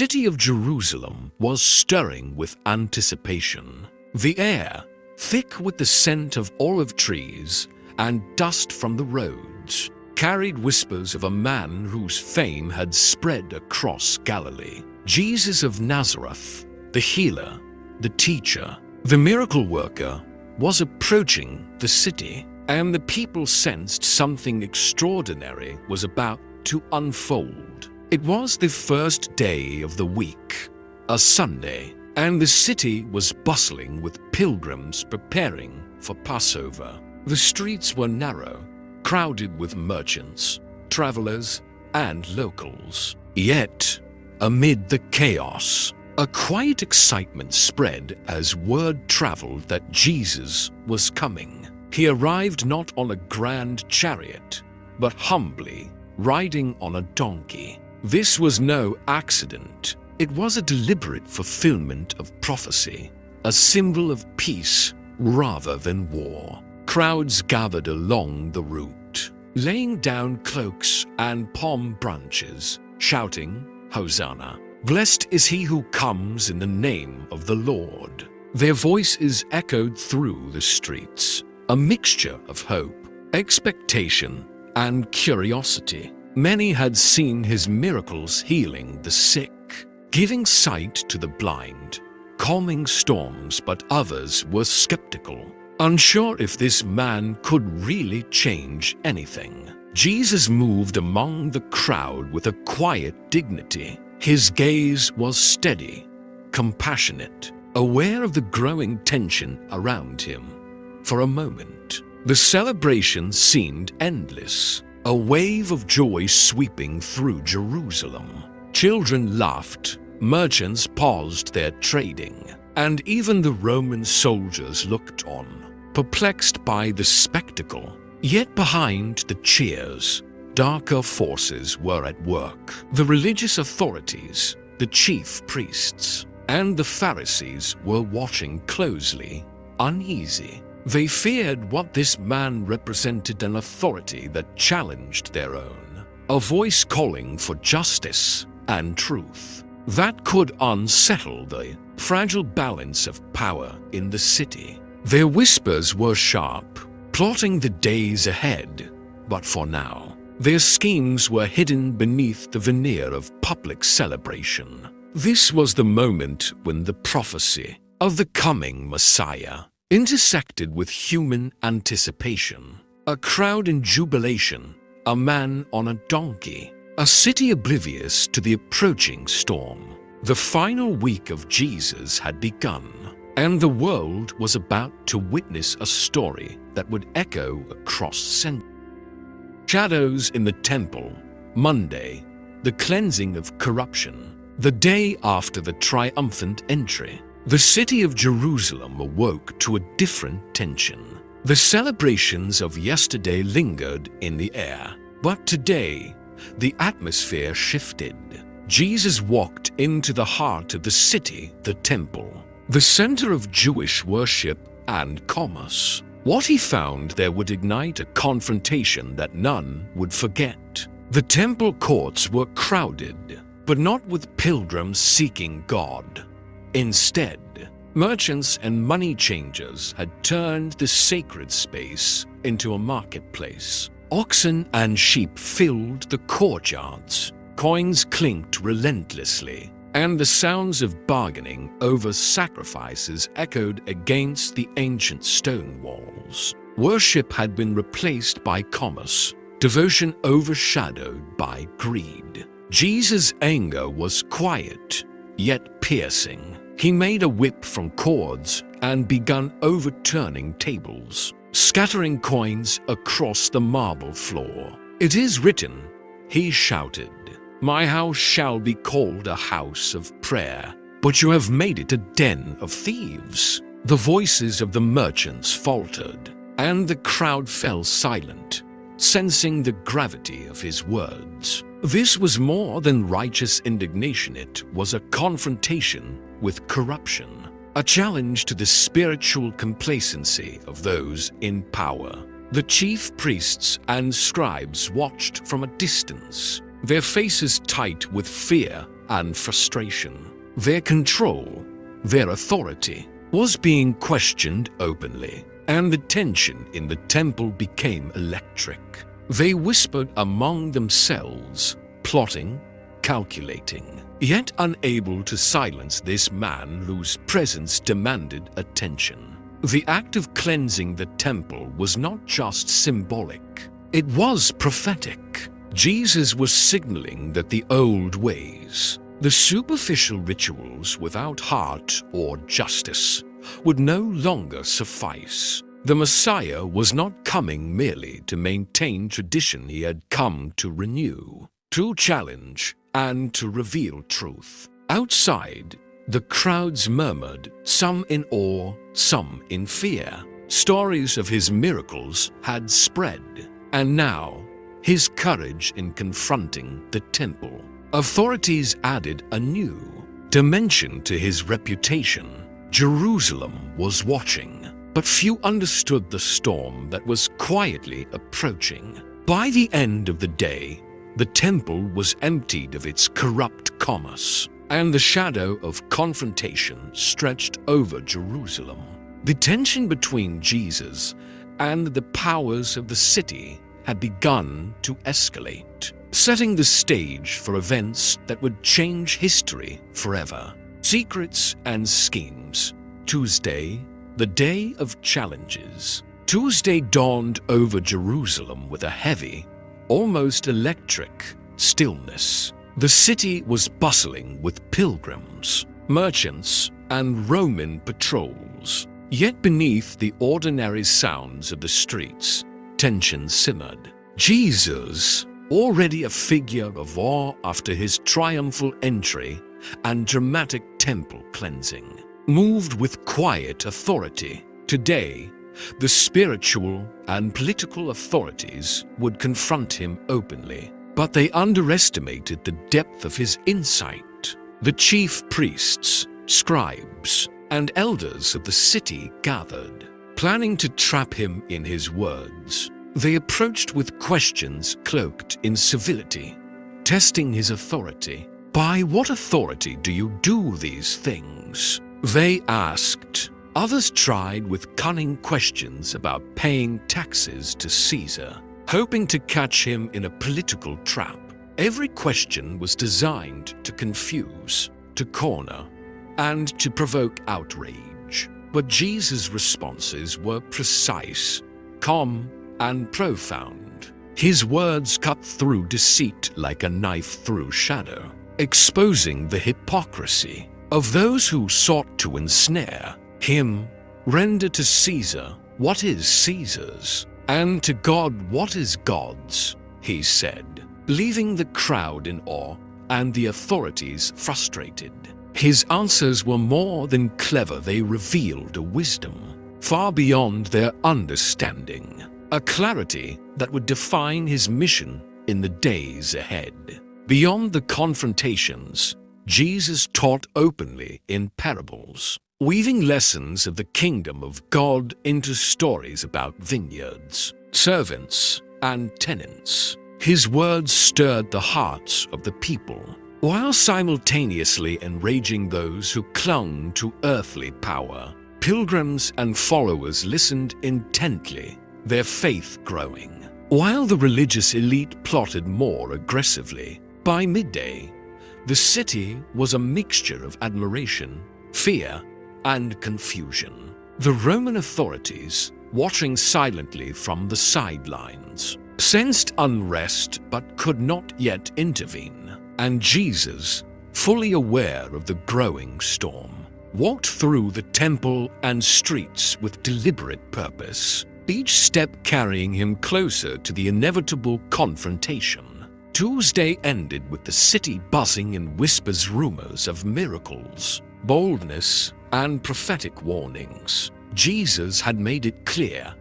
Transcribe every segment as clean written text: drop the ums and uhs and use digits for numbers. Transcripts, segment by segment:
city of Jerusalem was stirring with anticipation. The air, thick with the scent of olive trees and dust from the roads, carried whispers of a man whose fame had spread across Galilee. Jesus of Nazareth, the healer, the teacher, the miracle worker, was approaching the city, and the people sensed something extraordinary was about to unfold. It was the first day of the week, a Sunday, and the city was bustling with pilgrims preparing for Passover. The streets were narrow, crowded with merchants, travelers, and locals. Yet, amid the chaos, a quiet excitement spread as word traveled that Jesus was coming. He arrived not on a grand chariot, but humbly, riding on a donkey. This was no accident. It was a deliberate fulfillment of prophecy, a symbol of peace rather than war. Crowds gathered along the route, laying down cloaks and palm branches, shouting, "Hosanna! Blessed is he who comes in the name of the Lord." Their voices echoed through the streets, a mixture of hope, expectation, and curiosity. Many had seen his miracles healing the sick, giving sight to the blind, calming storms, but others were skeptical, unsure if this man could really change anything. Jesus moved among the crowd with a quiet dignity. His gaze was steady, compassionate, aware of the growing tension around him. For a moment, the celebration seemed endless, a wave of joy sweeping through Jerusalem. Children laughed, merchants paused their trading, and even the Roman soldiers looked on, perplexed by the spectacle. Yet behind the cheers, darker forces were at work. The religious authorities, the chief priests, and the Pharisees were watching closely, uneasy. They feared what this man represented, an authority that challenged their own, a voice calling for justice and truth that could unsettle the fragile balance of power in the city. Their whispers were sharp, plotting the days ahead, but for now, their schemes were hidden beneath the veneer of public celebration. This was the moment when the prophecy of the coming Messiah intersected with human anticipation. A crowd in jubilation, a man on a donkey, a city oblivious to the approaching storm. The final week of Jesus had begun, and the world was about to witness a story that would echo across centuries. Shadows in the temple, Monday, the cleansing of corruption, the day after the triumphant entry. The city of Jerusalem awoke to a different tension. The celebrations of yesterday lingered in the air, but today, the atmosphere shifted. Jesus walked into the heart of the city, the temple, the center of Jewish worship and commerce. What he found there would ignite a confrontation that none would forget. The temple courts were crowded, but not with pilgrims seeking God. Instead, merchants and money changers had turned the sacred space into a marketplace. Oxen and sheep filled the courtyards, coins clinked relentlessly, and the sounds of bargaining over sacrifices echoed against the ancient stone walls. Worship had been replaced by commerce, devotion overshadowed by greed. Jesus' anger was quiet, yet piercing. He made a whip from cords and began overturning tables, scattering coins across the marble floor. "It is written," he shouted, "My house shall be called a house of prayer, but you have made it a den of thieves." The voices of the merchants faltered, and the crowd fell silent, sensing the gravity of his words. This was more than righteous indignation. It was a confrontation with corruption, a challenge to the spiritual complacency of those in power. The chief priests and scribes watched from a distance, their faces tight with fear and frustration. Their control, their authority, was being questioned openly, and the tension in the temple became electric. They whispered among themselves, plotting, calculating, yet unable to silence this man whose presence demanded attention. The act of cleansing the temple was not just symbolic, it was prophetic. Jesus was signaling that the old ways, the superficial rituals without heart or justice, would no longer suffice. The Messiah was not coming merely to maintain tradition, he had come to renew, to challenge, and to reveal truth. Outside, the crowds murmured, some in awe, some in fear. Stories of his miracles had spread, and now, his courage in confronting the temple. Authorities added a new dimension to his reputation. Jerusalem was watching, but few understood the storm that was quietly approaching. By the end of the day, the temple was emptied of its corrupt commerce, and the shadow of confrontation stretched over Jerusalem. The tension between Jesus and the powers of the city had begun to escalate, setting the stage for events that would change history forever. Secrets and schemes. Tuesday, the day of challenges. Tuesday dawned over Jerusalem with a heavy, almost electric stillness. The city was bustling with pilgrims, merchants, and Roman patrols. Yet beneath the ordinary sounds of the streets, tension simmered. Jesus, already a figure of awe after his triumphal entry and dramatic temple cleansing, moved with quiet authority. Today, the spiritual and political authorities would confront him openly, but they underestimated the depth of his insight. The chief priests, scribes, and elders of the city gathered, planning to trap him in his words. They approached with questions cloaked in civility, testing his authority. By what authority do you do these things? They asked. Others tried with cunning questions about paying taxes to Caesar, hoping to catch him in a political trap. Every question was designed to confuse, to corner, and to provoke outrage. But Jesus' responses were precise, calm, and profound. His words cut through deceit like a knife through shadow, exposing the hypocrisy of those who sought to ensnare him. Render to Caesar what is Caesar's, and to God what is God's, he said, leaving the crowd in awe and the authorities frustrated. His answers were more than clever, they revealed a wisdom far beyond their understanding, a clarity that would define his mission in the days ahead. Beyond the confrontations, Jesus taught openly in parables, weaving lessons of the kingdom of God into stories about vineyards, servants, and tenants. His words stirred the hearts of the people, while simultaneously enraging those who clung to earthly power. Pilgrims and followers listened intently, their faith growing, while the religious elite plotted more aggressively. By midday, the city was a mixture of admiration, fear, and confusion. The Roman authorities, watching silently from the sidelines, sensed unrest but could not yet intervene. And Jesus, fully aware of the growing storm, walked through the temple and streets with deliberate purpose, each step carrying him closer to the inevitable confrontation. Tuesday ended with the city buzzing in whispers, rumors of miracles, boldness, and prophetic warnings. Jesus had made it clear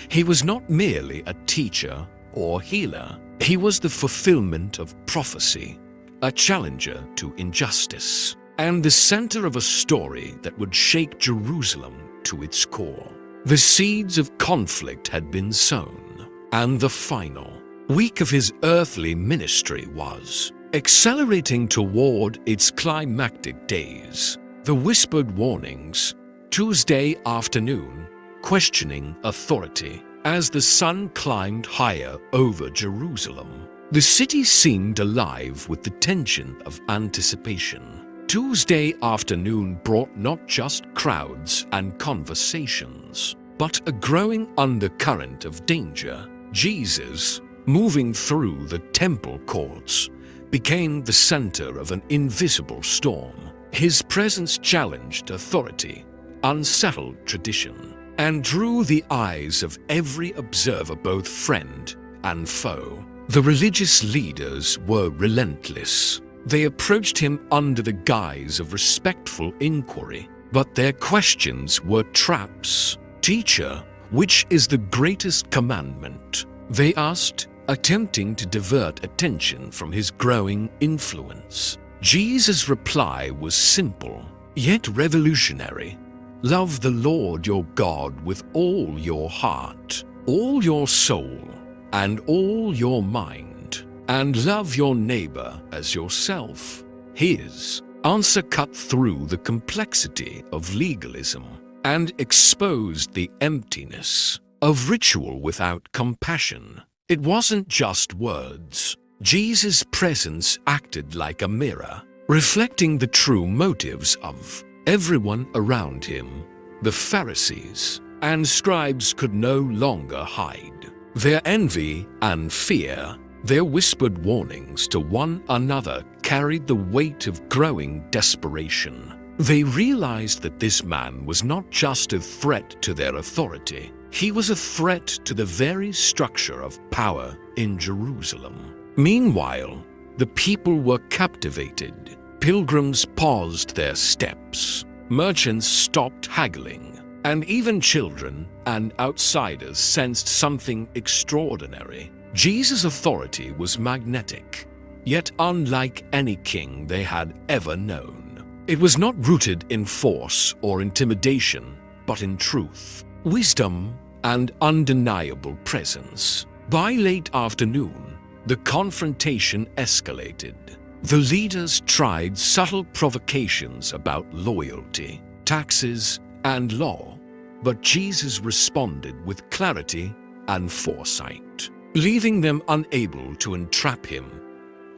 he was not merely a teacher or healer. He was the fulfillment of prophecy, a challenger to injustice, and the center of a story that would shake Jerusalem to its core. The seeds of conflict had been sown, and the final week of his earthly ministry was Accelerating toward its climactic days, the whispered warnings, Tuesday afternoon, questioning authority. As the sun climbed higher over Jerusalem, the city seemed alive with the tension of anticipation. Tuesday afternoon brought not just crowds and conversations, but a growing undercurrent of danger. Jesus, moving through the temple courts, became the center of an invisible storm. His presence challenged authority, unsettled tradition, and drew the eyes of every observer, both friend and foe. The religious leaders were relentless. They approached him under the guise of respectful inquiry, but their questions were traps. "Teacher, which is the greatest commandment?" they asked, attempting to divert attention from his growing influence. Jesus' reply was simple, yet revolutionary. "Love the Lord your God with all your heart, all your soul, and all your mind, and love your neighbor as yourself." His answer cut through the complexity of legalism and exposed the emptiness of ritual without compassion. It wasn't just words. Jesus' presence acted like a mirror, reflecting the true motives of everyone around him. The Pharisees and scribes could no longer hide their envy and fear. Their whispered warnings to one another carried the weight of growing desperation. They realized that this man was not just a threat to their authority. He was a threat to the very structure of power in Jerusalem. Meanwhile, the people were captivated. Pilgrims paused their steps. Merchants stopped haggling. And even children and outsiders sensed something extraordinary. Jesus' authority was magnetic, yet unlike any king they had ever known. It was not rooted in force or intimidation, but in truth, wisdom, and undeniable presence. By late afternoon, the confrontation escalated. The leaders tried subtle provocations about loyalty, taxes, and law, but Jesus responded with clarity and foresight, leaving them unable to entrap him.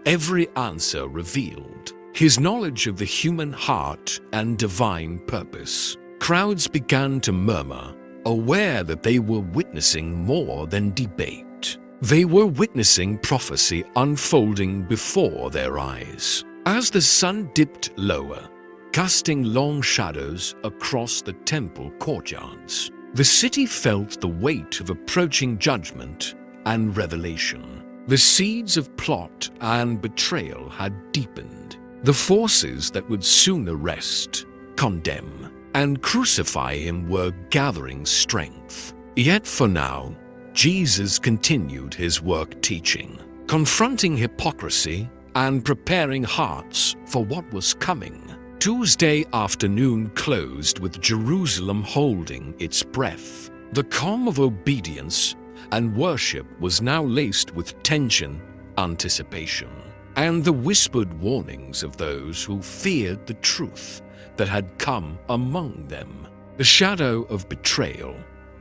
Every answer revealed his knowledge of the human heart and divine purpose. Crowds began to murmur, aware that they were witnessing more than debate. They were witnessing prophecy unfolding before their eyes. As the sun dipped lower, casting long shadows across the temple courtyards, the city felt the weight of approaching judgment and revelation. The seeds of plot and betrayal had deepened. The forces that would soon arrest, condemn, and crucify him were gathering strength. Yet for now, Jesus continued his work teaching, confronting hypocrisy and preparing hearts for what was coming. Tuesday afternoon closed with Jerusalem holding its breath. The calm of obedience and worship was now laced with tension, anticipation, and the whispered warnings of those who feared the truth that had come among them. The shadow of betrayal.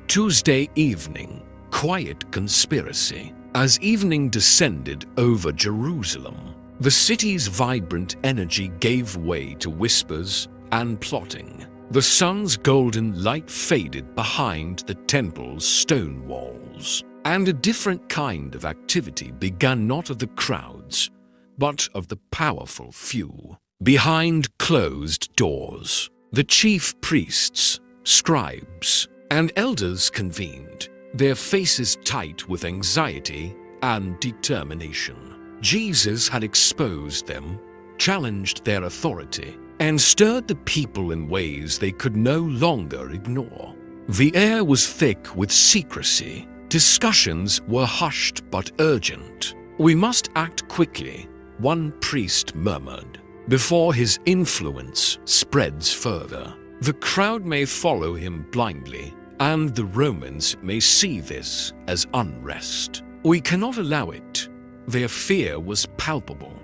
Tuesday evening, quiet conspiracy. As evening descended over Jerusalem, the city's vibrant energy gave way to whispers and plotting. The sun's golden light faded behind the temple's stone walls, and a different kind of activity began, not of the crowds, but of the powerful few. Behind closed doors, the chief priests, scribes, and elders convened, their faces tight with anxiety and determination. Jesus had exposed them, challenged their authority, and stirred the people in ways they could no longer ignore. The air was thick with secrecy. Discussions were hushed but urgent. "We must act quickly," one priest murmured, "before his influence spreads further. The crowd may follow him blindly, and the Romans may see this as unrest. We cannot allow it." Their fear was palpable,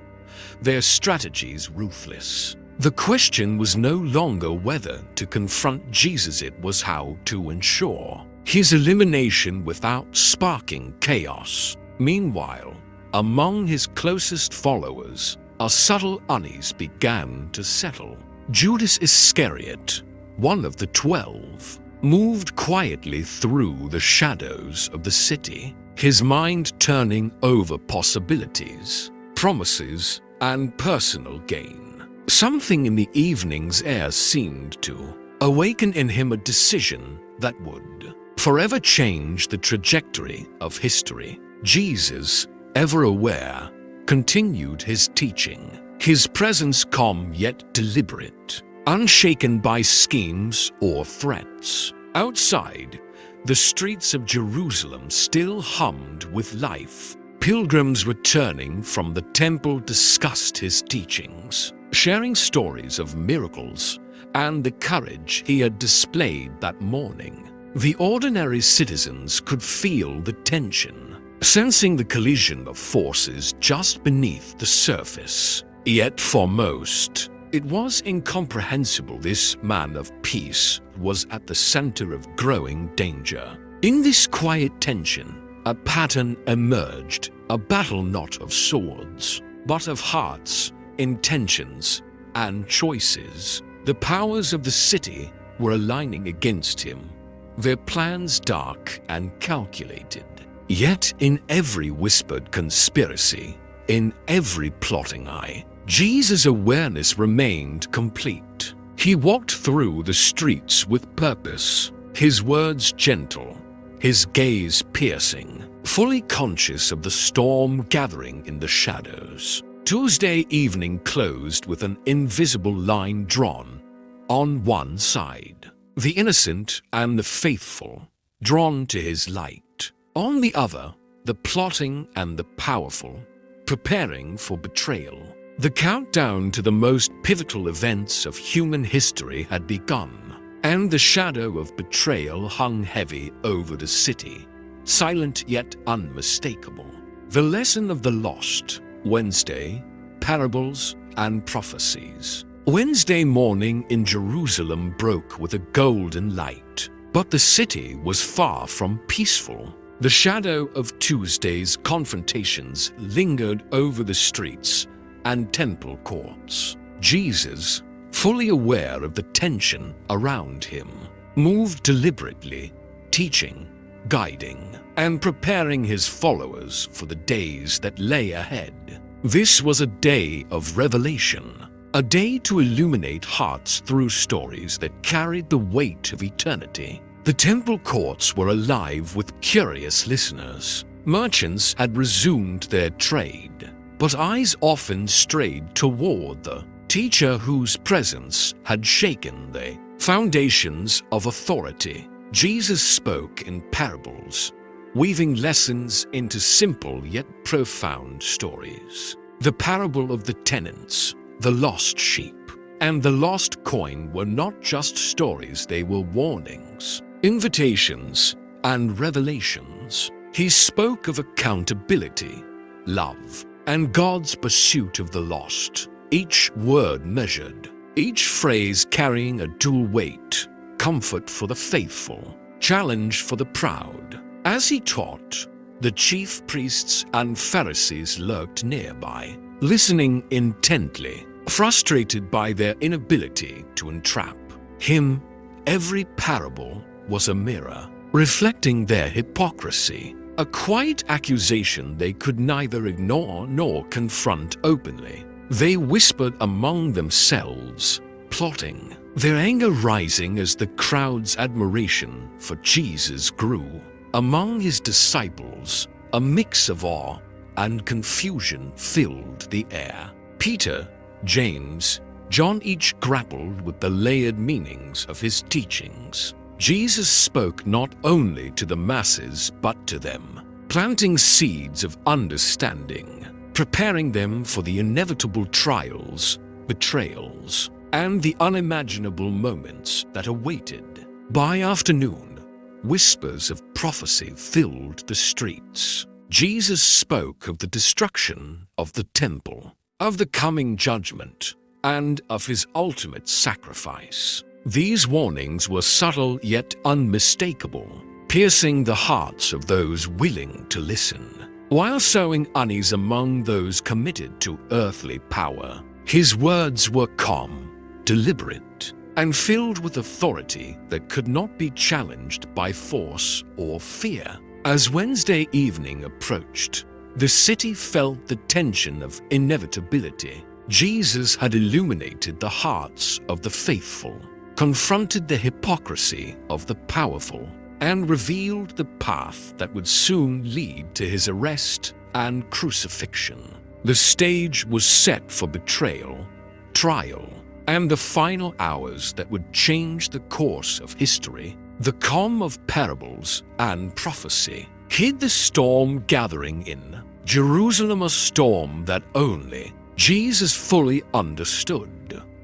their strategies ruthless. The question was no longer whether to confront Jesus, it was how to ensure his elimination without sparking chaos. Meanwhile, among his closest followers, a subtle unease began to settle. Judas Iscariot, one of the 12, moved quietly through the shadows of the city, his mind turning over possibilities, promises, and personal gain. Something in the evening's air seemed to awaken in him a decision that would forever change the trajectory of history. Jesus, ever aware, continued his teaching, his presence calm yet deliberate, unshaken by schemes or threats. Outside, the streets of Jerusalem still hummed with life. Pilgrims returning from the temple discussed his teachings, sharing stories of miracles and the courage he had displayed that morning. The ordinary citizens could feel the tension, sensing the collision of forces just beneath the surface. Yet for most, it was incomprehensible this man of peace was at the center of growing danger. In this quiet tension, a pattern emerged, a battle not of swords, but of hearts, intentions, and choices. The powers of the city were aligning against him, their plans dark and calculated. Yet in every whispered conspiracy, in every plotting eye, Jesus' awareness remained complete. He walked through the streets with purpose, his words gentle, his gaze piercing, fully conscious of the storm gathering in the shadows. Tuesday evening closed with an invisible line drawn on one side, the innocent and the faithful, drawn to his light. On the other, the plotting and the powerful, preparing for betrayal. The countdown to the most pivotal events of human history had begun, and the shadow of betrayal hung heavy over the city, silent yet unmistakable. The lesson of the lost, Wednesday, parables and prophecies. Wednesday morning in Jerusalem broke with a golden light, but the city was far from peaceful. The shadow of Tuesday's confrontations lingered over the streets and temple courts. Jesus, fully aware of the tension around him, moved deliberately, teaching, guiding, and preparing his followers for the days that lay ahead. This was a day of revelation, a day to illuminate hearts through stories that carried the weight of eternity. The temple courts were alive with curious listeners. Merchants had resumed their trade, but eyes often strayed toward the teacher whose presence had shaken the foundations of authority. Jesus spoke in parables, weaving lessons into simple yet profound stories. The parable of the tenants, the lost sheep, and the lost coin were not just stories, they were warnings, invitations, and revelations. He spoke of accountability, love, and God's pursuit of the lost, each word measured, each phrase carrying a dual weight, comfort for the faithful, challenge for the proud. As he taught, the chief priests and Pharisees lurked nearby, listening intently, frustrated by their inability to entrap him. Every parable was a mirror, reflecting their hypocrisy, a quiet accusation they could neither ignore nor confront openly. They whispered among themselves, plotting, their anger rising as the crowd's admiration for Jesus grew. Among his disciples, a mix of awe and confusion filled the air. Peter, James, John each grappled with the layered meanings of his teachings. Jesus spoke not only to the masses but to them, planting seeds of understanding, preparing them for the inevitable trials, betrayals, and the unimaginable moments that awaited. By afternoon, whispers of prophecy filled the streets. Jesus spoke of the destruction of the temple, of the coming judgment, and of his ultimate sacrifice. These warnings were subtle yet unmistakable, piercing the hearts of those willing to listen. While sowing unease among those committed to earthly power, his words were calm, deliberate, and filled with authority that could not be challenged by force or fear. As Wednesday evening approached, the city felt the tension of inevitability. Jesus had illuminated the hearts of the faithful, confronted the hypocrisy of the powerful, and revealed the path that would soon lead to his arrest and crucifixion. The stage was set for betrayal, trial, and the final hours that would change the course of history. The calm of parables and prophecy hid the storm gathering in Jerusalem, a storm that only Jesus fully understood.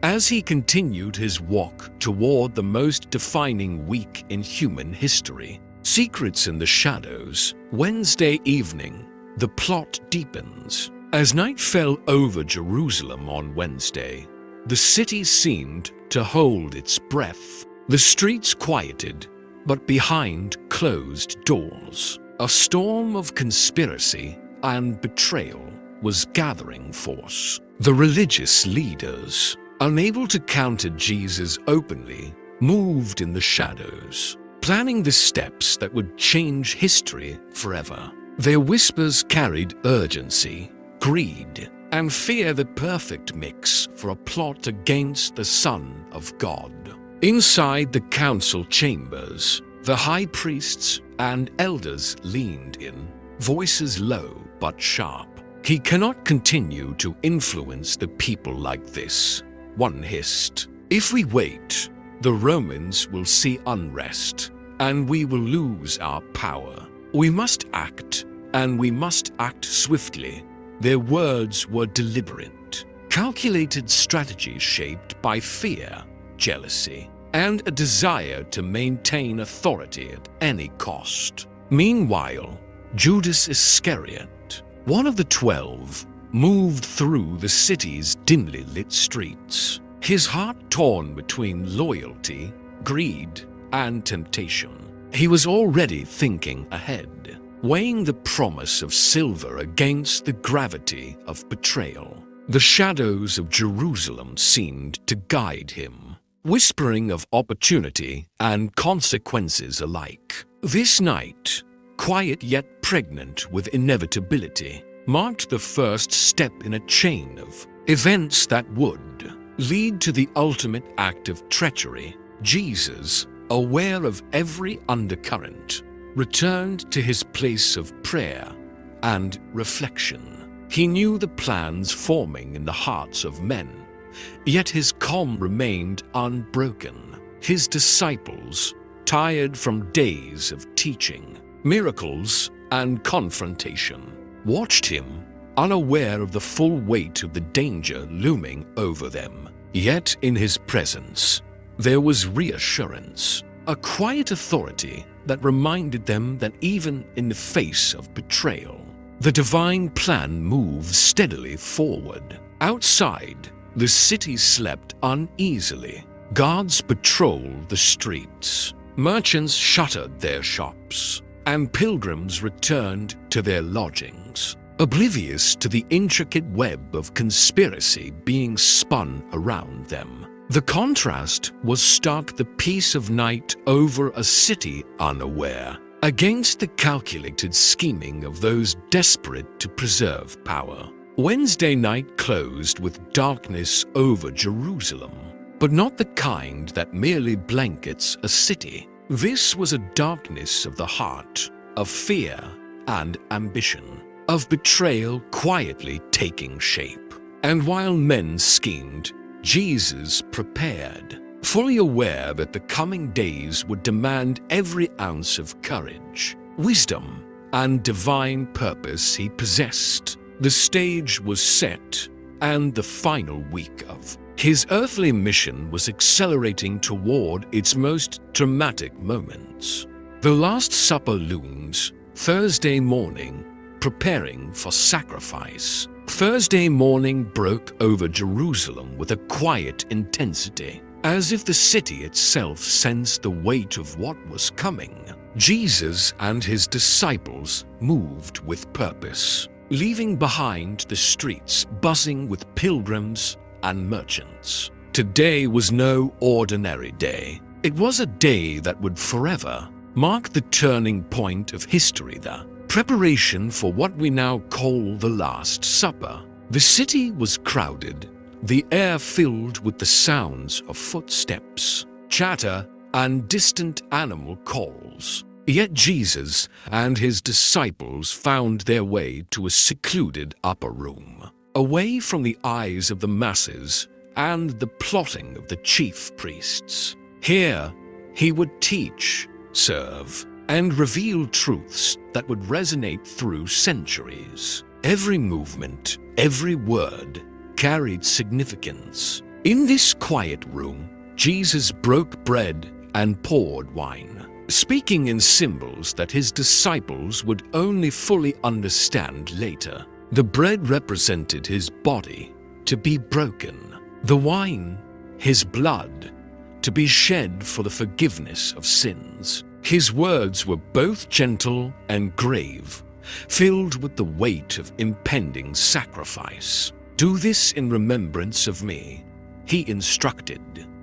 As he continued his walk toward the most defining week in human history, secrets in the shadows, Wednesday evening, the plot deepens. As night fell over Jerusalem on Wednesday, the city seemed to hold its breath. The streets quieted, but behind closed doors, a storm of conspiracy and betrayal was gathering force. The religious leaders, unable to counter Jesus openly, moved in the shadows, planning the steps that would change history forever. Their whispers carried urgency, greed, and fear, the perfect mix for a plot against the Son of God. Inside the council chambers, the high priests and elders leaned in, voices low but sharp. "He cannot continue to influence the people like this," one hissed. "If we wait, the Romans will see unrest, and we will lose our power. We must act, and we must act swiftly." Their words were deliberate, calculated strategies shaped by fear, jealousy, and a desire to maintain authority at any cost. Meanwhile, Judas Iscariot, one of the 12, moved through the city's dimly lit streets, his heart torn between loyalty, greed, and temptation. He was already thinking ahead, weighing the promise of silver against the gravity of betrayal. The shadows of Jerusalem seemed to guide him, whispering of opportunity and consequences alike. This night, quiet yet pregnant with inevitability, marked the first step in a chain of events that would lead to the ultimate act of treachery. Jesus, aware of every undercurrent, returned to his place of prayer and reflection. He knew the plans forming in the hearts of men, yet his calm remained unbroken. His disciples, tired from days of teaching, miracles, and confrontation, watched him, unaware of the full weight of the danger looming over them. Yet in his presence, there was reassurance, a quiet authority that reminded them that even in the face of betrayal, the divine plan moved steadily forward. Outside, the city slept uneasily. Guards patrolled the streets, merchants shuttered their shops, and pilgrims returned to their lodgings, oblivious to the intricate web of conspiracy being spun around them. The contrast was stark: the peace of night over a city unaware, against the calculated scheming of those desperate to preserve power. Wednesday night closed with darkness over Jerusalem, but not the kind that merely blankets a city. This was a darkness of the heart, of fear and ambition, of betrayal quietly taking shape. And while men schemed, Jesus prepared, fully aware that the coming days would demand every ounce of courage, wisdom, and divine purpose he possessed. The stage was set, and the final week of his earthly mission was accelerating toward its most dramatic moments. The Last Supper looms, Thursday morning, preparing for sacrifice. Thursday morning broke over Jerusalem with a quiet intensity, as if the city itself sensed the weight of what was coming. Jesus and his disciples moved with purpose, leaving behind the streets buzzing with pilgrims and merchants. Today was no ordinary day. It was a day that would forever mark the turning point of history, the preparation for what we now call the Last Supper. The city was crowded, the air filled with the sounds of footsteps, chatter, and distant animal calls. Yet Jesus and his disciples found their way to a secluded upper room, away from the eyes of the masses and the plotting of the chief priests. Here, he would teach, serve, and reveal truths that would resonate through centuries. Every movement, every word carried significance. In this quiet room, Jesus broke bread and poured wine, speaking in symbols that his disciples would only fully understand later. The bread represented his body to be broken, the wine, his blood, to be shed for the forgiveness of sins. His words were both gentle and grave, filled with the weight of impending sacrifice. "Do this in remembrance of me," he instructed,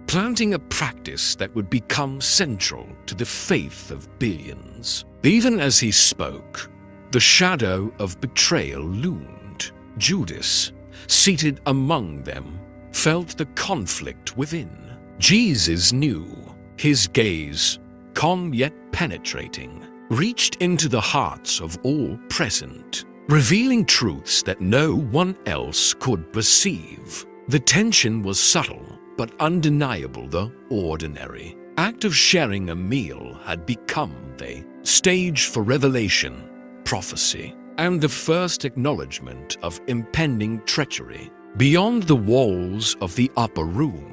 planting a practice that would become central to the faith of billions. Even as he spoke, the shadow of betrayal loomed. Judas, seated among them, felt the conflict within. Jesus knew. His gaze, calm yet penetrating, reached into the hearts of all present, revealing truths that no one else could perceive. The tension was subtle, but undeniable. The ordinary act of sharing a meal had become the stage for revelation, prophecy, and the first acknowledgement of impending treachery. Beyond the walls of the upper room,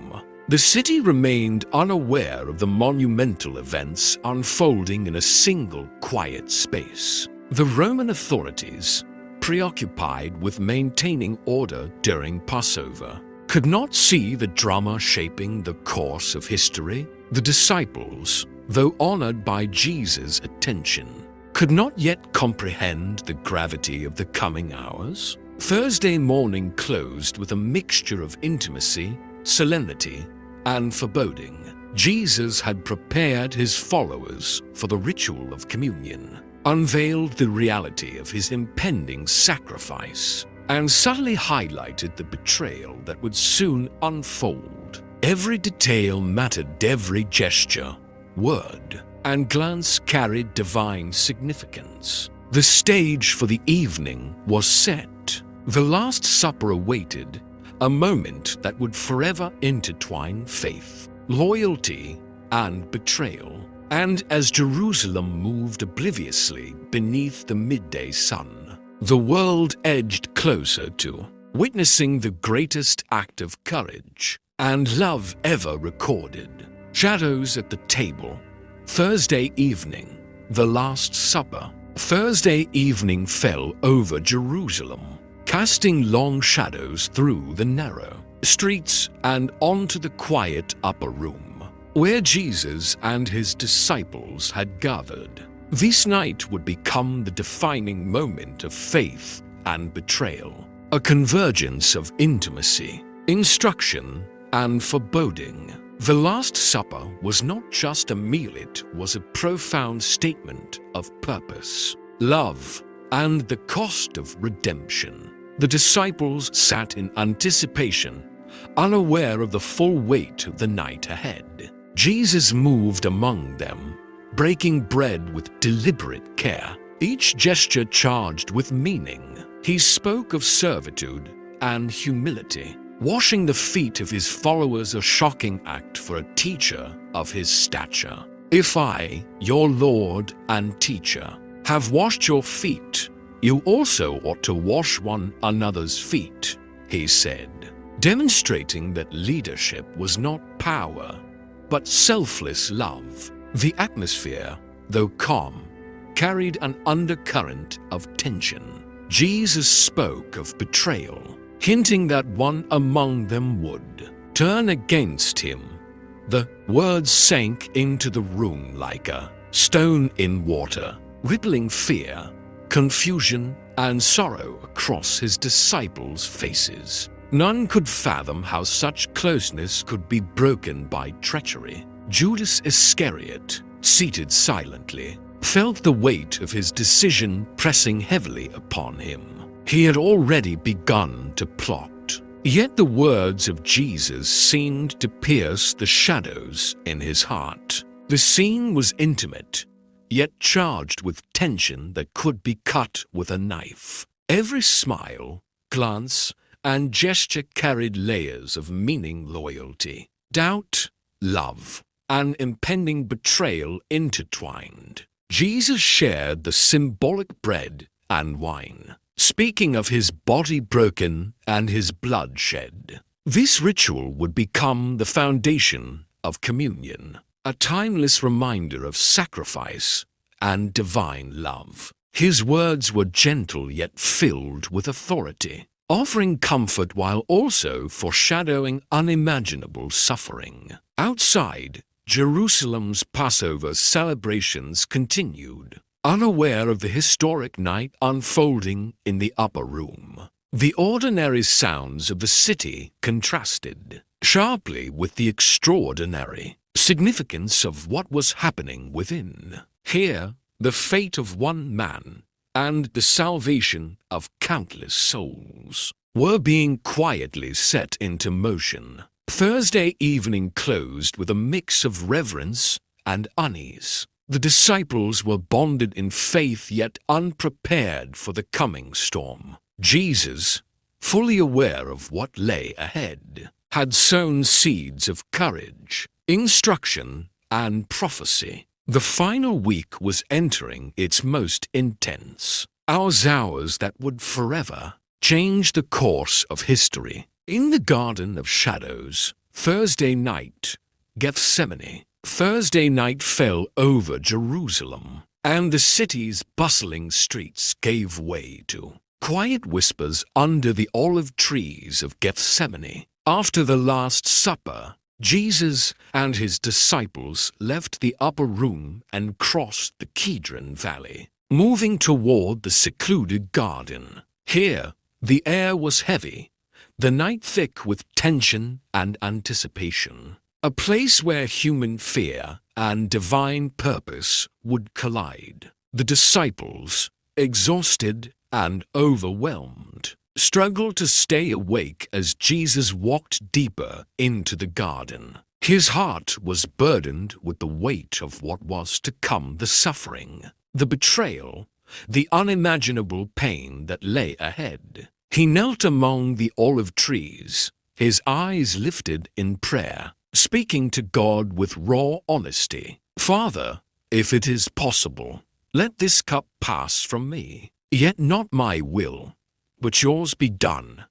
the city remained unaware of the monumental events unfolding in a single quiet space. The Roman authorities, preoccupied with maintaining order during Passover, could not see the drama shaping the course of history. The disciples, though honored by Jesus' attention, could not yet comprehend the gravity of the coming hours. Thursday morning closed with a mixture of intimacy, solemnity, and foreboding. Jesus had prepared his followers for the ritual of communion, unveiled the reality of his impending sacrifice, and subtly highlighted the betrayal that would soon unfold. Every detail mattered, every gesture, word, and glance carried divine significance. The stage for the evening was set. The Last Supper awaited, a moment that would forever intertwine faith, loyalty, and betrayal. And as Jerusalem moved obliviously beneath the midday sun, the world edged closer to witnessing the greatest act of courage and love ever recorded. Shadows at the table. Thursday evening, the Last Supper. Thursday evening fell over Jerusalem, casting long shadows through the narrow streets and onto the quiet upper room, where Jesus and his disciples had gathered. This night would become the defining moment of faith and betrayal, a convergence of intimacy, instruction, and foreboding. The Last Supper was not just a meal, it was a profound statement of purpose, love, and the cost of redemption. The disciples sat in anticipation, unaware of the full weight of the night ahead. Jesus moved among them, breaking bread with deliberate care, each gesture charged with meaning. He spoke of servitude and humility, washing the feet of his followers, a shocking act for a teacher of his stature. "If I, your Lord and teacher, have washed your feet, you also ought to wash one another's feet," he said, demonstrating that leadership was not power, but selfless love. The atmosphere, though calm, carried an undercurrent of tension. Jesus spoke of betrayal, hinting that one among them would turn against him. The words sank into the room like a stone in water, rippling fear, confusion, and sorrow across his disciples' faces. None could fathom how such closeness could be broken by treachery. Judas Iscariot, seated silently, felt the weight of his decision pressing heavily upon him. He had already begun to plot, yet the words of Jesus seemed to pierce the shadows in his heart. The scene was intimate, yet charged with tension that could be cut with a knife. Every smile, glance, and gesture carried layers of meaning, loyalty, doubt, love, and impending betrayal intertwined. Jesus shared the symbolic bread and wine, speaking of his body broken and his blood shed. This ritual would become the foundation of communion, a timeless reminder of sacrifice and divine love. His words were gentle yet filled with authority, offering comfort while also foreshadowing unimaginable suffering. Outside, Jerusalem's Passover celebrations continued, unaware of the historic night unfolding in the upper room. The ordinary sounds of the city contrasted sharply with the extraordinary significance of what was happening within. Here, the fate of one man and the salvation of countless souls were being quietly set into motion. Thursday evening closed with a mix of reverence and unease. The disciples were bonded in faith yet unprepared for the coming storm. Jesus, fully aware of what lay ahead, had sown seeds of courage, instruction, and prophecy. The final week was entering its most intense, hours that would forever change the course of history. In the Garden of Shadows, Thursday night, Gethsemane, Thursday night fell over Jerusalem, and the city's bustling streets gave way to quiet whispers under the olive trees of Gethsemane. After the Last Supper, Jesus and his disciples left the upper room and crossed the Kidron Valley, moving toward the secluded garden. Here, the air was heavy, the night thick with tension and anticipation, a place where human fear and divine purpose would collide. The disciples, exhausted and overwhelmed, struggled to stay awake as Jesus walked deeper into the garden. His heart was burdened with the weight of what was to come, the suffering, the betrayal, the unimaginable pain that lay ahead. He knelt among the olive trees, his eyes lifted in prayer, speaking to God with raw honesty. "Father, if it is possible, let this cup pass from me. Yet not my will, but yours be done."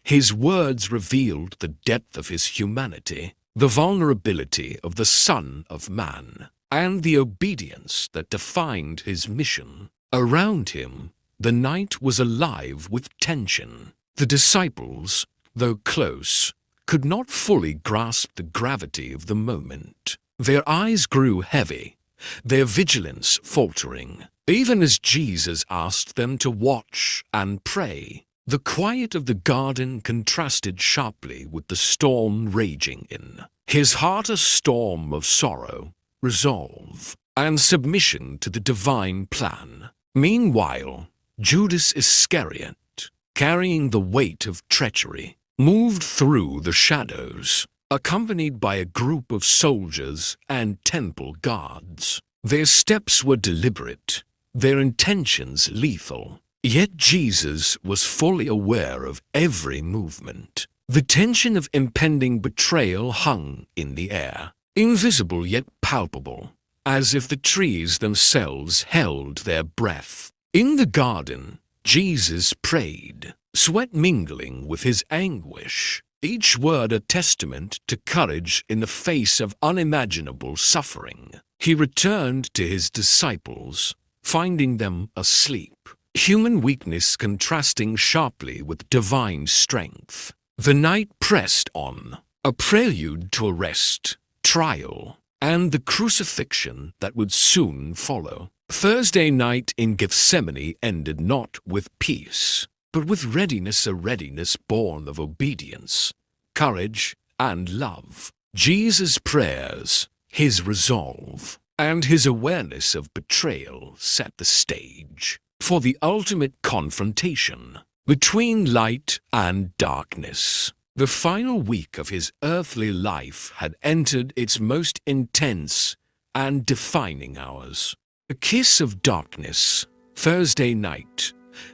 His words revealed the depth of his humanity, the vulnerability of the Son of Man, and the obedience that defined his mission. Around him, the night was alive with tension. The disciples, though close, could not fully grasp the gravity of the moment. Their eyes grew heavy, their vigilance faltering, even as Jesus asked them to watch and pray. The quiet of the garden contrasted sharply with the storm raging in his heart, a storm of sorrow, resolve, and submission to the divine plan. Meanwhile, Judas Iscariot, carrying the weight of treachery, moved through the shadows, accompanied by a group of soldiers and temple guards. Their steps were deliberate, their intentions lethal, yet Jesus was fully aware of every movement. The tension of impending betrayal hung in the air, invisible yet palpable, as if the trees themselves held their breath. In the garden, Jesus prayed, sweat mingling with his anguish, each word a testament to courage in the face of unimaginable suffering. He returned to his disciples, finding them asleep, human weakness contrasting sharply with divine strength. The night pressed on, a prelude to arrest, trial, and the crucifixion that would soon follow. Thursday night in Gethsemane ended not with peace, but with readiness, a readiness born of obedience, courage, and love. Jesus' prayers, his resolve, and his awareness of betrayal set the stage for the ultimate confrontation between light and darkness. The final week of his earthly life had entered its most intense and defining hours. A kiss of darkness, Thursday night,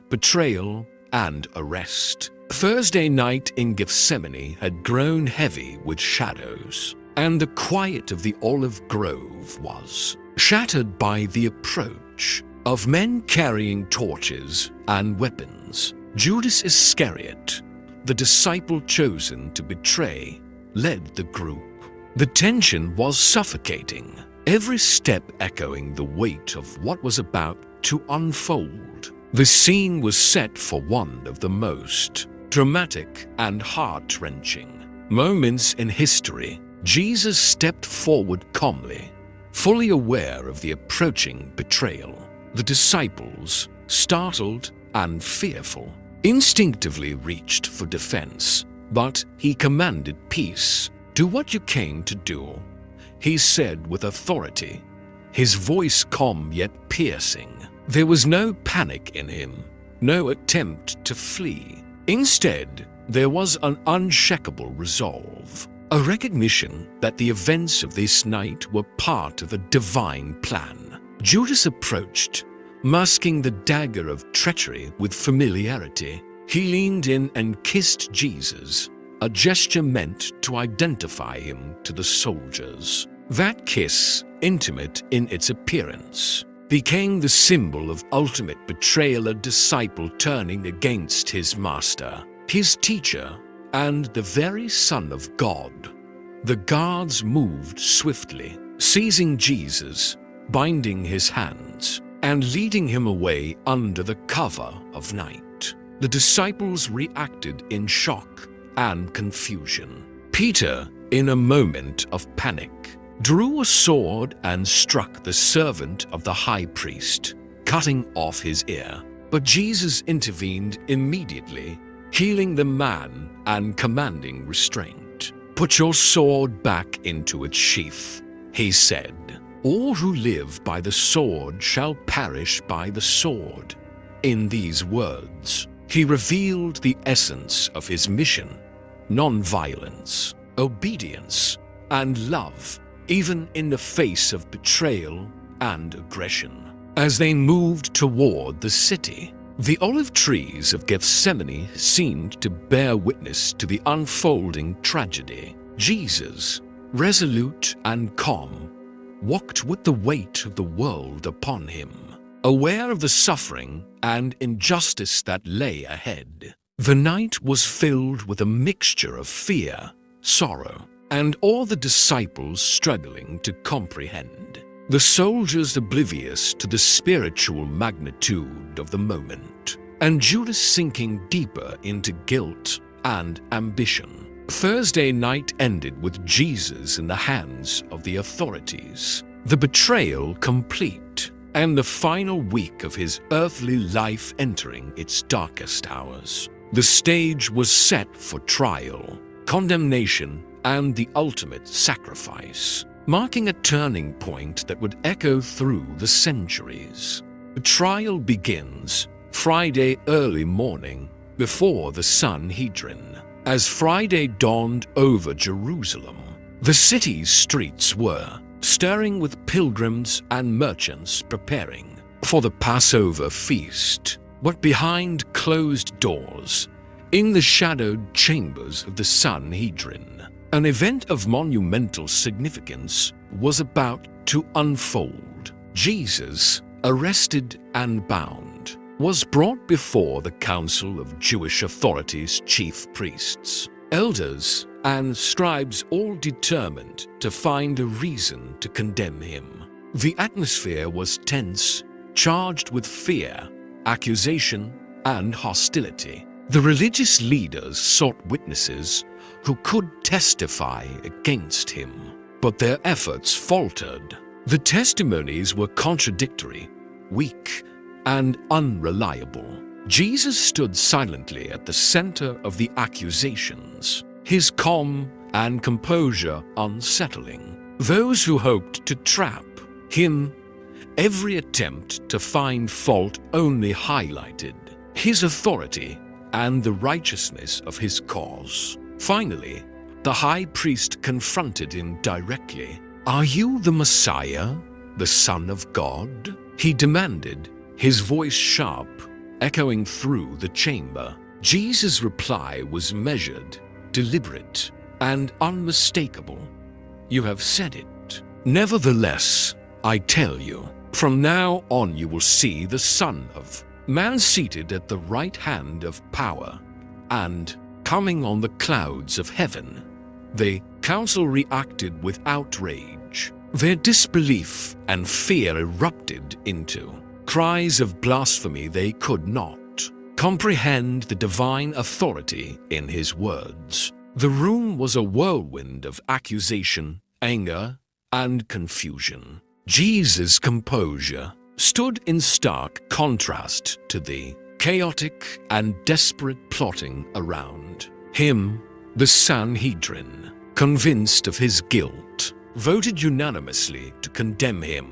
betrayal and arrest. Thursday night in Gethsemane had grown heavy with shadows, and the quiet of the olive grove was shattered by the approach of men carrying torches and weapons. Judas Iscariot, the disciple chosen to betray, led the group. The tension was suffocating, every step echoing the weight of what was about to unfold. The scene was set for one of the most dramatic and heart-wrenching moments in history. Jesus stepped forward calmly, fully aware of the approaching betrayal. The disciples, startled and fearful, instinctively reached for defense, but he commanded peace. "Do what you came to do," he said with authority, his voice calm yet piercing. There was no panic in him, no attempt to flee. Instead, there was an unshakable resolve, a recognition that the events of this night were part of a divine plan. Judas approached, masking the dagger of treachery with familiarity. He leaned in and kissed Jesus, a gesture meant to identify him to the soldiers. That kiss, intimate in its appearance, became the symbol of ultimate betrayal, a disciple turning against his master, his teacher, and the very Son of God. The guards moved swiftly, seizing Jesus, binding his hands, and leading him away under the cover of night. The disciples reacted in shock and confusion. Peter, in a moment of panic, drew a sword and struck the servant of the high priest, cutting off his ear. But Jesus intervened immediately, healing the man and commanding restraint. "Put your sword back into its sheath," he said. "All who live by the sword shall perish by the sword." In these words, he revealed the essence of his mission: non-violence, obedience, and love, even in the face of betrayal and aggression. As they moved toward the city, the olive trees of Gethsemane seemed to bear witness to the unfolding tragedy. Jesus, resolute and calm, walked with the weight of the world upon him, aware of the suffering and injustice that lay ahead. The night was filled with a mixture of fear, sorrow, and all the disciples struggling to comprehend. The soldiers oblivious to the spiritual magnitude of the moment, and Judas sinking deeper into guilt and ambition. Thursday night ended with Jesus in the hands of the authorities, the betrayal complete, and the final week of his earthly life entering its darkest hours. The stage was set for trial, condemnation, and the ultimate sacrifice, marking a turning point that would echo through the centuries. The trial begins Friday early morning before the Sanhedrin. As Friday dawned over Jerusalem, the city's streets were stirring with pilgrims and merchants preparing for the Passover feast. But behind closed doors, in the shadowed chambers of the Sanhedrin, an event of monumental significance was about to unfold. Jesus, arrested and bound, was brought before the council of Jewish authorities, chief priests, elders, and scribes, all determined to find a reason to condemn him. The atmosphere was tense, charged with fear, accusation, and hostility. The religious leaders sought witnesses who could testify against him, but their efforts faltered. The testimonies were contradictory, weak, and unreliable. Jesus stood silently at the center of the accusations, his calm and composure unsettling. Those who hoped to trap him, every attempt to find fault only highlighted his authority and the righteousness of his cause. Finally, the high priest confronted him directly. "Are you the Messiah, the Son of God?" he demanded, his voice sharp, echoing through the chamber. Jesus' reply was measured, deliberate, and unmistakable. "You have said it. Nevertheless, I tell you, from now on you will see the Son of Man seated at the right hand of power and coming on the clouds of heaven." The council reacted with outrage. Their disbelief and fear erupted into cries of blasphemy. They could not comprehend the divine authority in his words. The room was a whirlwind of accusation, anger, and confusion. Jesus' composure stood in stark contrast to the chaotic and desperate plotting around him. The Sanhedrin, convinced of his guilt, voted unanimously to condemn him.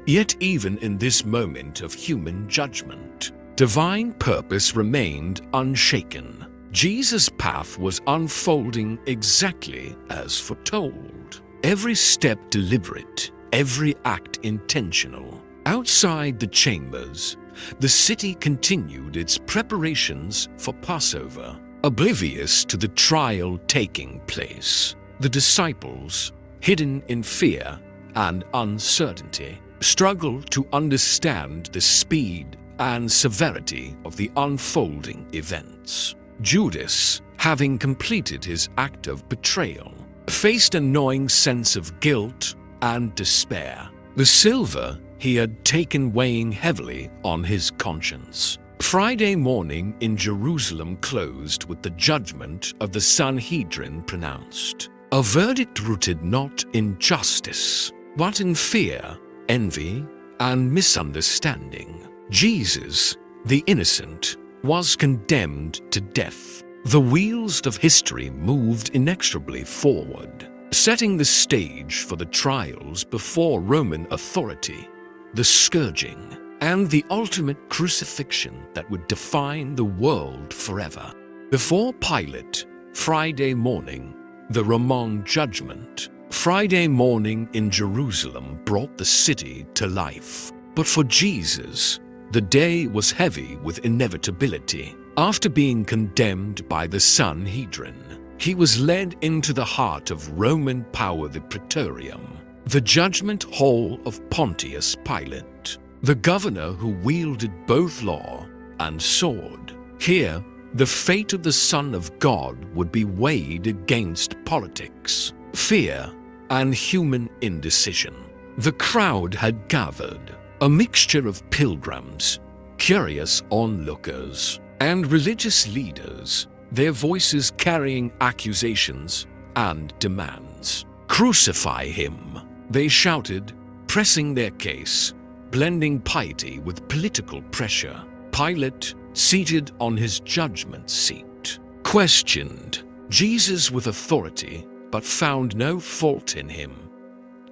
Yet even in this moment of human judgment, divine purpose remained unshaken. Jesus' path was unfolding exactly as foretold. Every step deliberate, every act intentional. Outside the chambers, the city continued its preparations for Passover, oblivious to the trial taking place. The disciples, hidden in fear and uncertainty, struggled to understand the speed and severity of the unfolding events. Judas, having completed his act of betrayal, faced a gnawing sense of guilt and despair. The silver he had taken weighing heavily on his conscience. Friday morning in Jerusalem closed with the judgment of the Sanhedrin pronounced. A verdict rooted not in justice, but in fear, envy, and misunderstanding. Jesus, the innocent, was condemned to death. The wheels of history moved inexorably forward, setting the stage for the trials before Roman authority, the scourging, and the ultimate crucifixion that would define the world forever. Before Pilate, Friday morning, the Roman judgment. Friday morning in Jerusalem brought the city to life. But for Jesus, the day was heavy with inevitability. After being condemned by the Sanhedrin, he was led into the heart of Roman power, the Praetorium, the judgment hall of Pontius Pilate, the governor who wielded both law and sword. Here, the fate of the Son of God would be weighed against politics, fear, and human indecision. The crowd had gathered, a mixture of pilgrims, curious onlookers, and religious leaders, their voices carrying accusations and demands. "Crucify him," they shouted, pressing their case, blending piety with political pressure. Pilate, seated on his judgment seat, questioned Jesus with authority, but found no fault in him.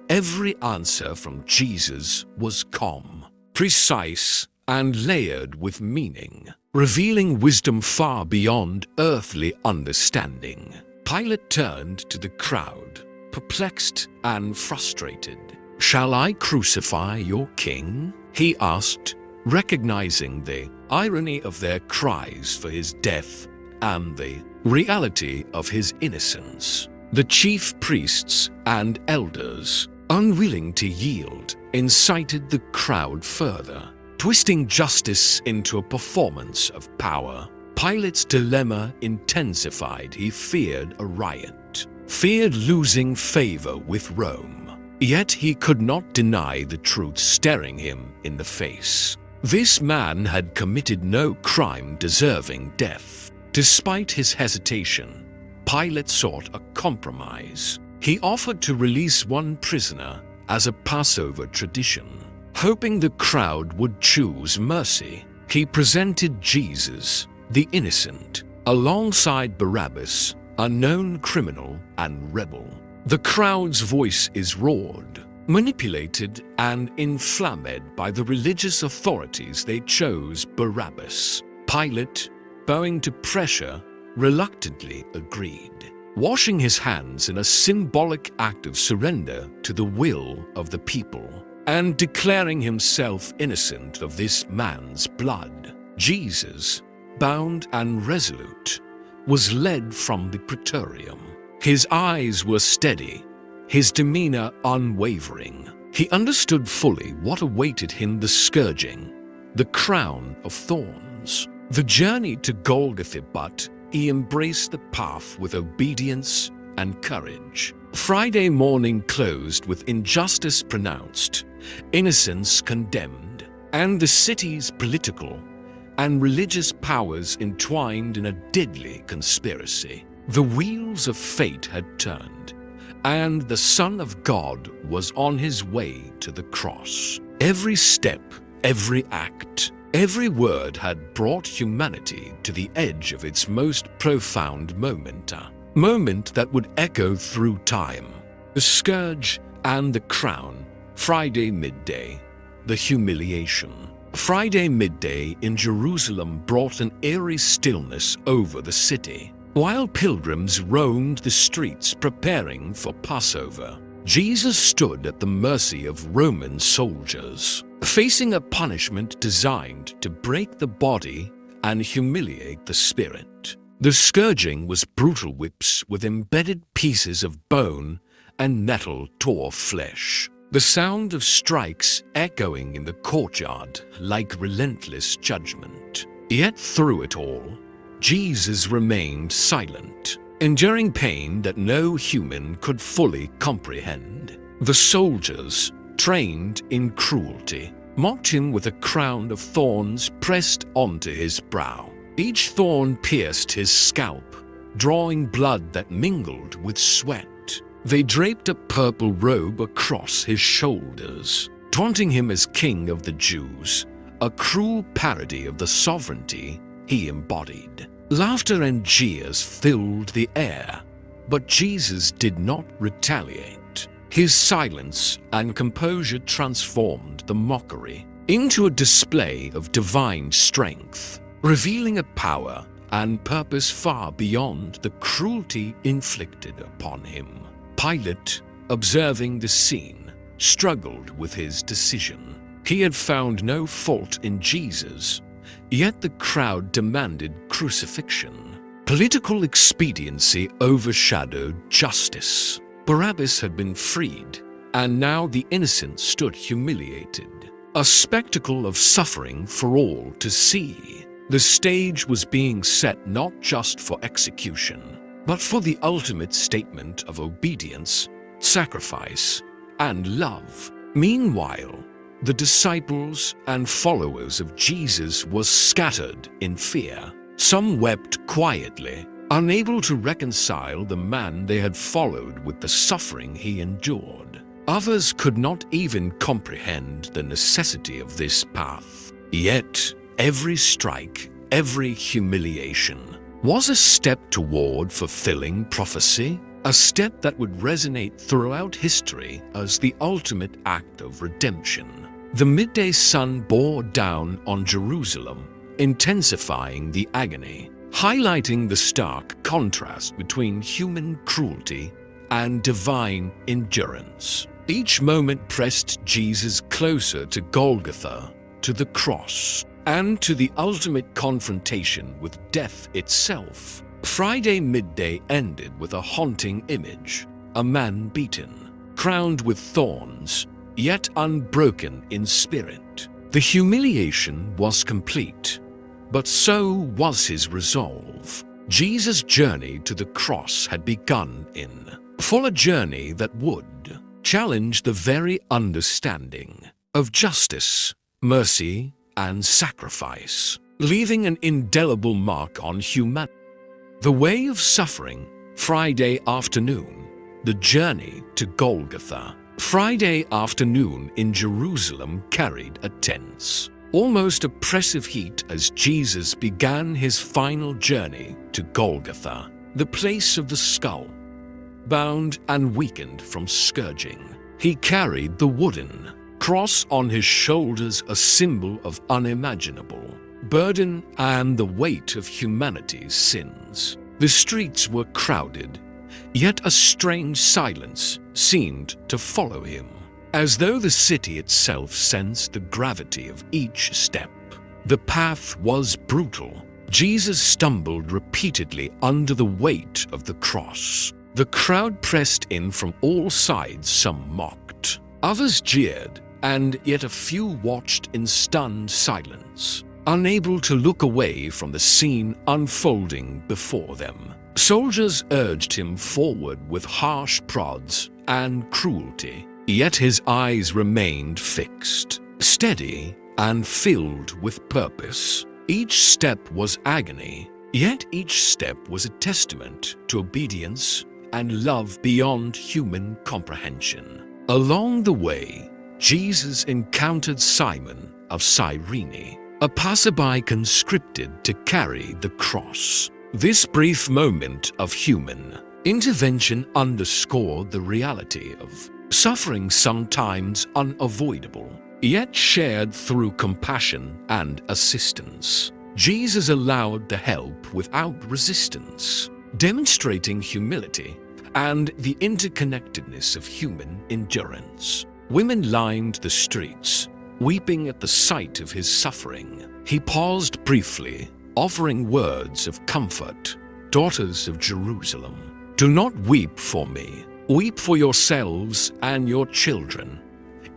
Every answer from Jesus was calm, precise, and layered with meaning, revealing wisdom far beyond earthly understanding. Pilate turned to the crowd, perplexed and frustrated. "Shall I crucify your king?" he asked, recognizing the irony of their cries for his death and the reality of his innocence. The chief priests and elders, unwilling to yield, incited the crowd further, twisting justice into a performance of power. Pilate's dilemma intensified. He feared a riot, feared losing favor with Rome. Yet he could not deny the truth staring him in the face. This man had committed no crime deserving death. Despite his hesitation, Pilate sought a compromise. He offered to release one prisoner as a Passover tradition. Hoping the crowd would choose mercy, he presented Jesus, the innocent, alongside Barabbas, a known criminal and rebel. The crowd's voice is roared, manipulated and inflamed by the religious authorities. They chose Barabbas. Pilate, bowing to pressure, reluctantly agreed, washing his hands in a symbolic act of surrender to the will of the people, and declaring himself innocent of this man's blood. Jesus, bound and resolute, was led from the praetorium. His eyes were steady, his demeanor unwavering. He understood fully what awaited him: the scourging, the crown of thorns, the journey to Golgotha, but he embraced the path with obedience and courage. Friday morning closed with injustice pronounced, innocence condemned, and the city's political and religious powers entwined in a deadly conspiracy. The wheels of fate had turned, and the Son of God was on his way to the cross. Every step, every act, every word had brought humanity to the edge of its most profound moment, a moment that would echo through time. The scourge and the crown. Friday midday, the humiliation. Friday midday in Jerusalem brought an eerie stillness over the city. While pilgrims roamed the streets preparing for Passover, Jesus stood at the mercy of Roman soldiers, facing a punishment designed to break the body and humiliate the spirit. The scourging was brutal whips with embedded pieces of bone and metal tore flesh. The sound of strikes echoing in the courtyard like relentless judgment. Yet through it all, Jesus remained silent, enduring pain that no human could fully comprehend. The soldiers, trained in cruelty, mocked him with a crown of thorns pressed onto his brow. Each thorn pierced his scalp, drawing blood that mingled with sweat. They draped a purple robe across his shoulders, taunting him as King of the Jews, a cruel parody of the sovereignty he embodied. Laughter and jeers filled the air, but Jesus did not retaliate. His silence and composure transformed the mockery into a display of divine strength, revealing a power and purpose far beyond the cruelty inflicted upon him. Pilate, observing the scene, struggled with his decision. He had found no fault in Jesus, yet the crowd demanded crucifixion. Political expediency overshadowed justice. Barabbas had been freed, and now the innocent stood humiliated, a spectacle of suffering for all to see. The stage was being set not just for execution, but for the ultimate statement of obedience, sacrifice, and love. Meanwhile, the disciples and followers of Jesus were scattered in fear. Some wept quietly, unable to reconcile the man they had followed with the suffering he endured. Others could not even comprehend the necessity of this path. Yet, every strike, every humiliation, was a step toward fulfilling prophecy, a step that would resonate throughout history as the ultimate act of redemption. The midday sun bore down on Jerusalem, intensifying the agony, highlighting the stark contrast between human cruelty and divine endurance. Each moment pressed Jesus closer to Golgotha, to the cross, and to the ultimate confrontation with death itself. Friday midday ended with a haunting image: a man beaten, crowned with thorns, yet unbroken in spirit. The humiliation was complete, but so was his resolve. Jesus' journey to the cross had begun for a journey that would challenge the very understanding of justice, mercy, and sacrifice, leaving an indelible mark on humanity. The Way of Suffering, Friday afternoon. The journey to Golgotha. Friday afternoon in Jerusalem carried a tense, almost oppressive heat as Jesus began his final journey to Golgotha, the place of the skull. Bound and weakened from scourging, he carried the wooden cross on his shoulders, a symbol of unimaginable burden and the weight of humanity's sins. The streets were crowded, yet a strange silence seemed to follow him, as though the city itself sensed the gravity of each step. The path was brutal. Jesus stumbled repeatedly under the weight of the cross. The crowd pressed in from all sides. Some mocked, others jeered, and yet a few watched in stunned silence, unable to look away from the scene unfolding before them. Soldiers urged him forward with harsh prods and cruelty, yet his eyes remained fixed, steady, and filled with purpose. Each step was agony, yet each step was a testament to obedience and love beyond human comprehension. Along the way, Jesus encountered Simon of Cyrene, a passerby conscripted to carry the cross. This brief moment of human intervention underscored the reality of suffering, sometimes unavoidable, yet shared through compassion and assistance. Jesus allowed the help without resistance, demonstrating humility and the interconnectedness of human endurance. Women lined the streets, weeping at the sight of his suffering. He paused briefly, offering words of comfort. Daughters of Jerusalem, do not weep for me. Weep for yourselves and your children,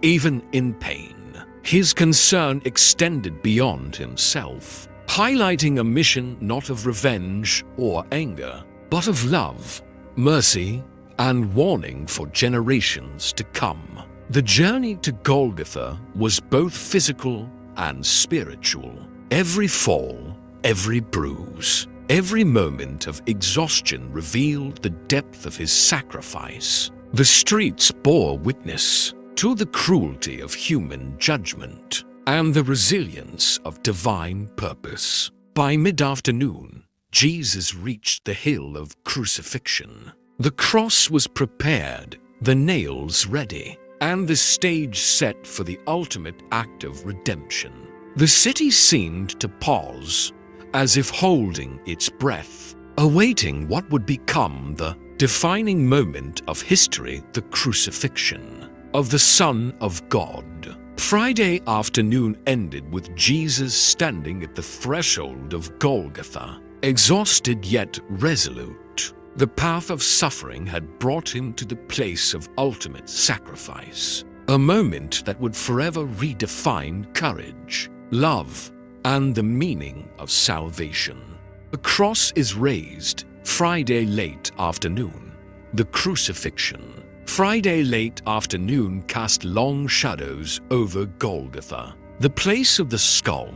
even in pain. His concern extended beyond himself, highlighting a mission not of revenge or anger, but of love, mercy, and warning for generations to come. The journey to Golgotha was both physical and spiritual. Every fall, every bruise, every moment of exhaustion revealed the depth of his sacrifice. The streets bore witness to the cruelty of human judgment and the resilience of divine purpose. By mid-afternoon, Jesus reached the hill of crucifixion. The cross was prepared, the nails ready, and the stage set for the ultimate act of redemption. The city seemed to pause, as if holding its breath, awaiting what would become the defining moment of history, the crucifixion of the Son of God. Friday afternoon ended with Jesus standing at the threshold of Golgotha, exhausted yet resolute. The path of suffering had brought him to the place of ultimate sacrifice, a moment that would forever redefine courage, love, and the meaning of salvation. The cross is raised, Friday late afternoon. The crucifixion, Friday late afternoon, cast long shadows over Golgotha, the place of the skull.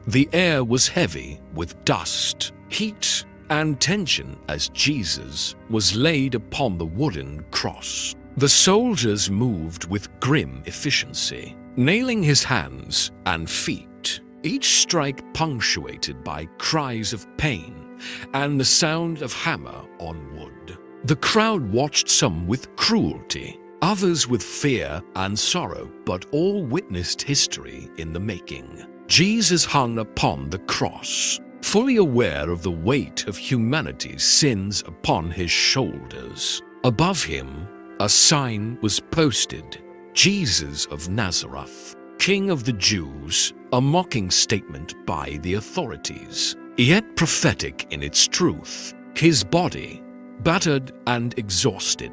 The air was heavy with dust, heat, and tension as Jesus was laid upon the wooden cross. The soldiers moved with grim efficiency, nailing his hands and feet, each strike punctuated by cries of pain and the sound of hammer on wood. The crowd watched, some with cruelty, others with fear and sorrow, but all witnessed history in the making. Jesus hung upon the cross, fully aware of the weight of humanity's sins upon his shoulders. Above him, a sign was posted, "Jesus of Nazareth, King of the Jews," a mocking statement by the authorities, yet prophetic in its truth. His body, battered and exhausted,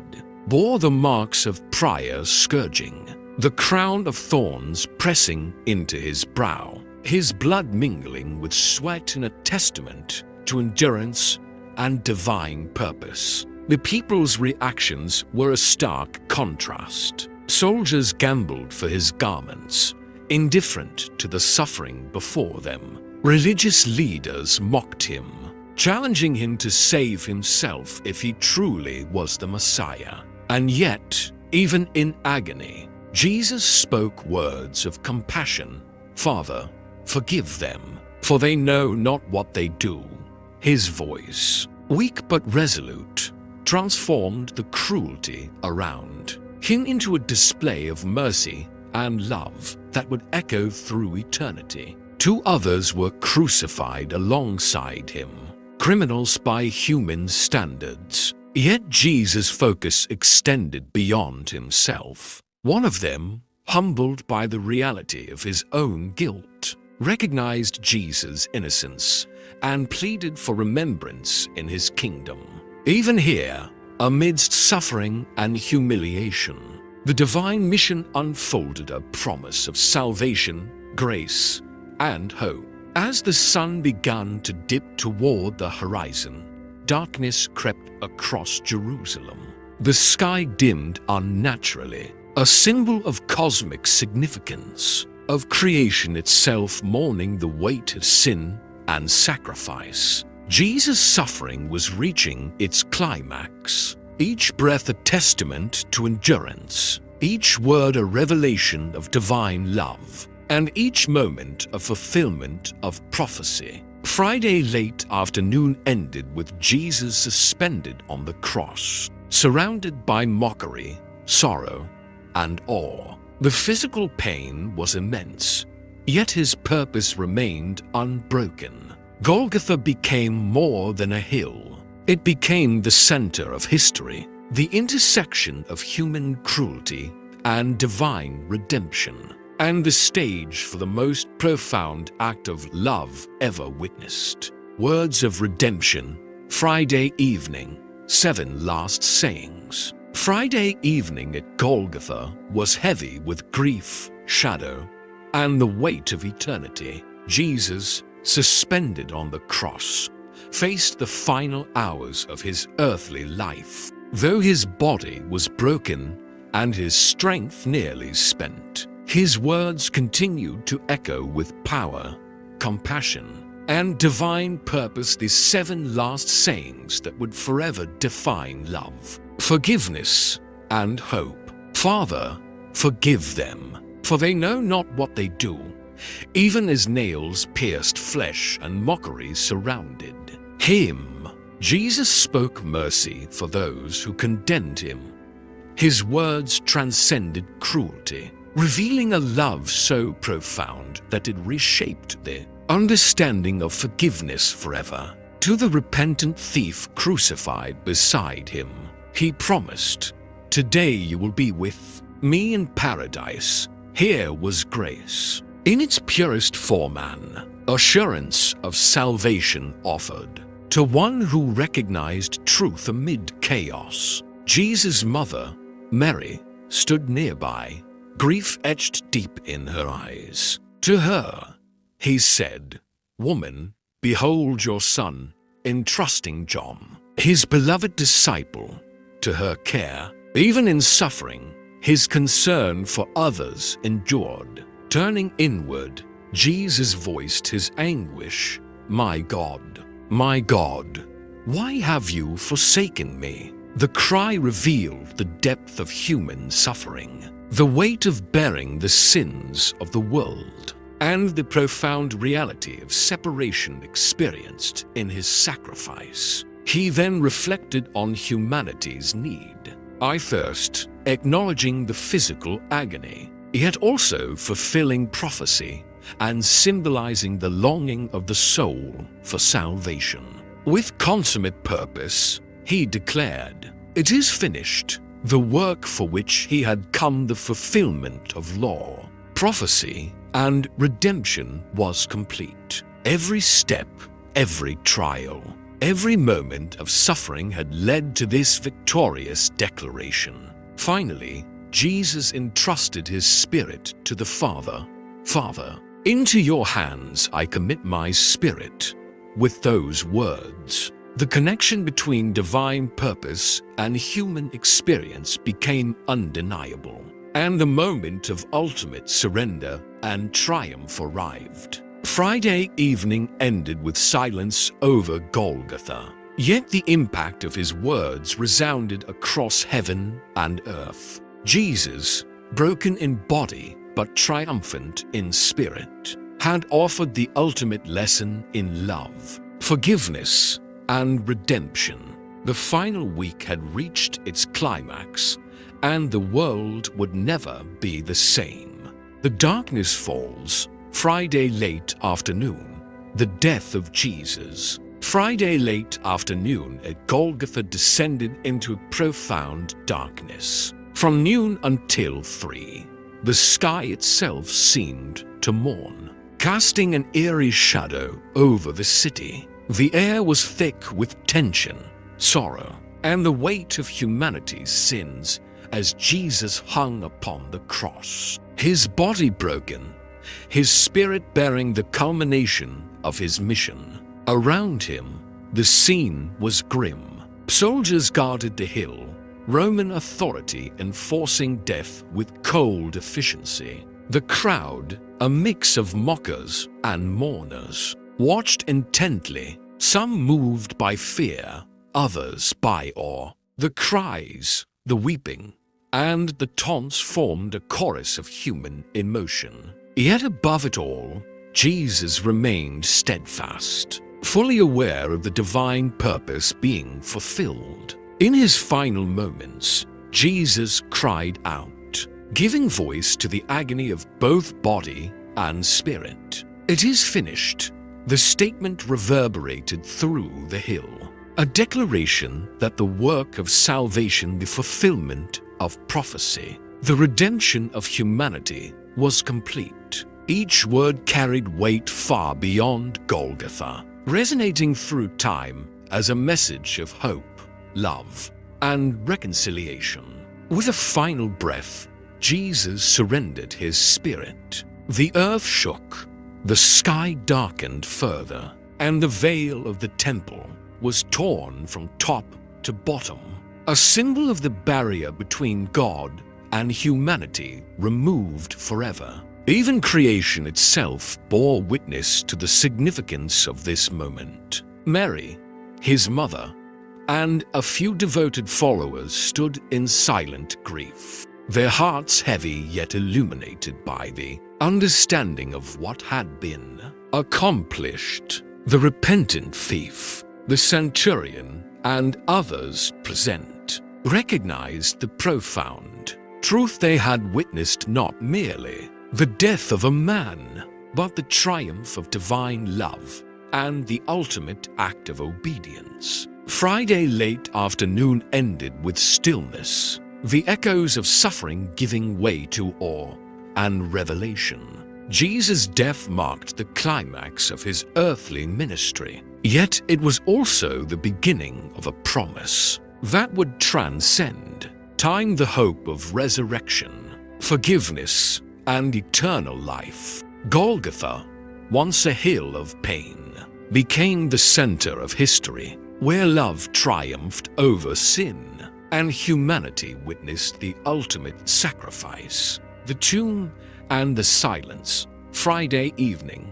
bore the marks of prior scourging, the crown of thorns pressing into his brow, his blood mingling with sweat in a testament to endurance and divine purpose. The people's reactions were a stark contrast. Soldiers gambled for his garments, indifferent to the suffering before them. Religious leaders mocked him, challenging him to save himself if he truly was the Messiah. And yet, even in agony, Jesus spoke words of compassion. "Father, forgive them, for they know not what they do." His voice, weak but resolute, transformed the cruelty around him into a display of mercy and love that would echo through eternity. 2 others were crucified alongside him, criminals by human standards. Yet Jesus' focus extended beyond himself. One of them, humbled by the reality of his own guilt, recognized Jesus' innocence and pleaded for remembrance in his kingdom. Even here, amidst suffering and humiliation, the divine mission unfolded a promise of salvation, grace, and hope. As the sun began to dip toward the horizon, darkness crept across Jerusalem. The sky dimmed unnaturally, a symbol of cosmic significance, of creation itself mourning the weight of sin and sacrifice. Jesus' suffering was reaching its climax, each breath a testament to endurance, each word a revelation of divine love, and each moment a fulfillment of prophecy. Friday late afternoon ended with Jesus suspended on the cross, surrounded by mockery, sorrow, and awe. The physical pain was immense, yet his purpose remained unbroken. Golgotha became more than a hill. It became the center of history, the intersection of human cruelty and divine redemption, and the stage for the most profound act of love ever witnessed. Words of redemption, Friday evening, 7 last sayings. Friday evening at Golgotha was heavy with grief, shadow, and the weight of eternity. Jesus, suspended on the cross, faced the final hours of his earthly life. Though his body was broken and his strength nearly spent, his words continued to echo with power, compassion, and divine purpose, the 7 last sayings that would forever define love, forgiveness, and hope. "Father, forgive them, for they know not what they do." Even as nails pierced flesh and mockery surrounded him, Jesus spoke mercy for those who condemned him. His words transcended cruelty, revealing a love so profound that it reshaped the understanding of forgiveness forever. To the repentant thief crucified beside him, he promised, "Today you will be with me in paradise." Here was grace, in its purest form, an assurance of salvation offered to one who recognized truth amid chaos. Jesus' mother, Mary, stood nearby, grief etched deep in her eyes. To her, he said, "Woman, behold your son," entrusting John, his beloved disciple, to her care. Even in suffering, his concern for others endured. Turning inward, Jesus voiced his anguish, my God, why have you forsaken me?" The cry revealed the depth of human suffering, the weight of bearing the sins of the world, and the profound reality of separation experienced in his sacrifice. He then reflected on humanity's need. "I thirst," acknowledging the physical agony, yet also fulfilling prophecy and symbolizing the longing of the soul for salvation. With consummate purpose, he declared, "It is finished." The work for which he had come, the fulfillment of law, prophecy, and redemption, was complete. Every step, every trial, every moment of suffering had led to this victorious declaration. Finally, Jesus entrusted his spirit to the Father. "Father, into your hands I commit my spirit." With those words, the connection between divine purpose and human experience became undeniable. and the moment of ultimate surrender and triumph arrived. Friday evening ended with silence over Golgotha, yet the impact of his words resounded across heaven and earth. Jesus, broken in body but triumphant in spirit, had offered the ultimate lesson in love, forgiveness, and redemption. The final week had reached its climax, and the world would never be the same. The darkness falls. Friday late afternoon, the death of Jesus. Friday late afternoon at Golgotha descended into profound darkness. From noon until 3, the sky itself seemed to mourn, casting an eerie shadow over the city. The air was thick with tension, sorrow, and the weight of humanity's sins as Jesus hung upon the cross, his body broken, his spirit bearing the culmination of his mission. Around him, the scene was grim. Soldiers guarded the hill, Roman authority enforcing death with cold efficiency. The crowd, a mix of mockers and mourners, watched intently, some moved by fear, others by awe. The cries, the weeping, and the taunts formed a chorus of human emotion. Yet above it all, Jesus remained steadfast, fully aware of the divine purpose being fulfilled. In his final moments, Jesus cried out, giving voice to the agony of both body and spirit. "It is finished." The statement reverberated through the hill, a declaration that the work of salvation, the fulfillment of prophecy, the redemption of humanity was complete. Each word carried weight far beyond Golgotha, resonating through time as a message of hope, love, and reconciliation. With a final breath, Jesus surrendered his spirit. The earth shook, the sky darkened further, and the veil of the temple was torn from top to bottom, a symbol of the barrier between God and humanity removed forever. Even creation itself bore witness to the significance of this moment. Mary, his mother, and a few devoted followers stood in silent grief, their hearts heavy yet illuminated by the understanding of what had been accomplished. The repentant thief, the centurion, and others present recognized the profound truth they had witnessed: not merely the death of a man, but the triumph of divine love and the ultimate act of obedience. Friday late afternoon ended with stillness, the echoes of suffering giving way to awe and revelation. Jesus' death marked the climax of his earthly ministry, yet it was also the beginning of a promise that would transcend time: the hope of resurrection, forgiveness, and eternal life. Golgotha, once a hill of pain, became the center of history, where love triumphed over sin and humanity witnessed the ultimate sacrifice. The tomb and the silence. Friday evening,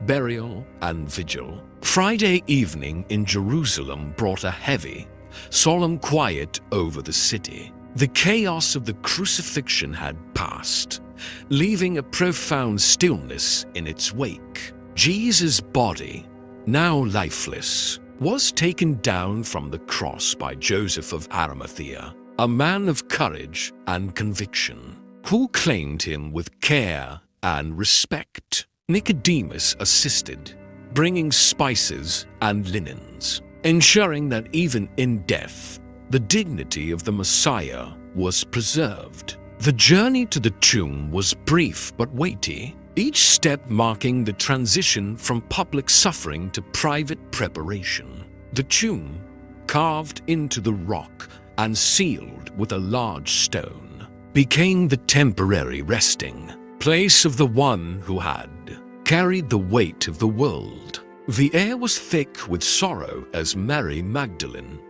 burial and vigil. Friday evening in Jerusalem brought a heavy, solemn quiet over the city. The chaos of the crucifixion had passed, leaving a profound stillness in its wake. Jesus' body, now lifeless, was taken down from the cross by Joseph of Arimathea, a man of courage and conviction, who claimed him with care and respect. Nicodemus assisted, bringing spices and linens, ensuring that even in death, the dignity of the Messiah was preserved. The journey to the tomb was brief but weighty, each step marking the transition from public suffering to private preparation. The tomb, carved into the rock and sealed with a large stone, became the temporary resting place of the one who had carried the weight of the world. The air was thick with sorrow as Mary Magdalene,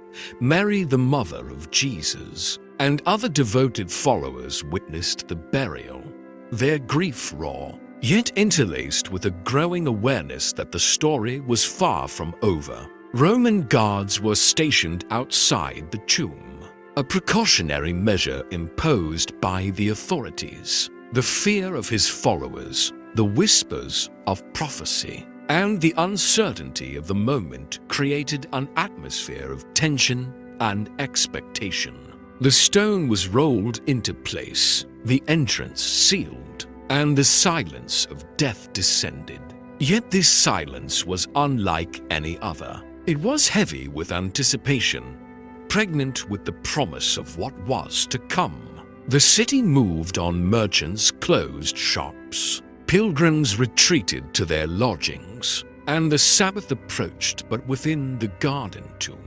Mary the mother of Jesus, and other devoted followers witnessed the burial, their grief raw, yet interlaced with a growing awareness that the story was far from over. Roman guards were stationed outside the tomb, a precautionary measure imposed by the authorities. The fear of his followers, the whispers of prophecy, and the uncertainty of the moment created an atmosphere of tension and expectation. The stone was rolled into place, the entrance sealed, and the silence of death descended. Yet this silence was unlike any other. It was heavy with anticipation, pregnant with the promise of what was to come. The city moved on, merchants closed shops, pilgrims retreated to their lodgings, and the Sabbath approached. But within the garden tomb,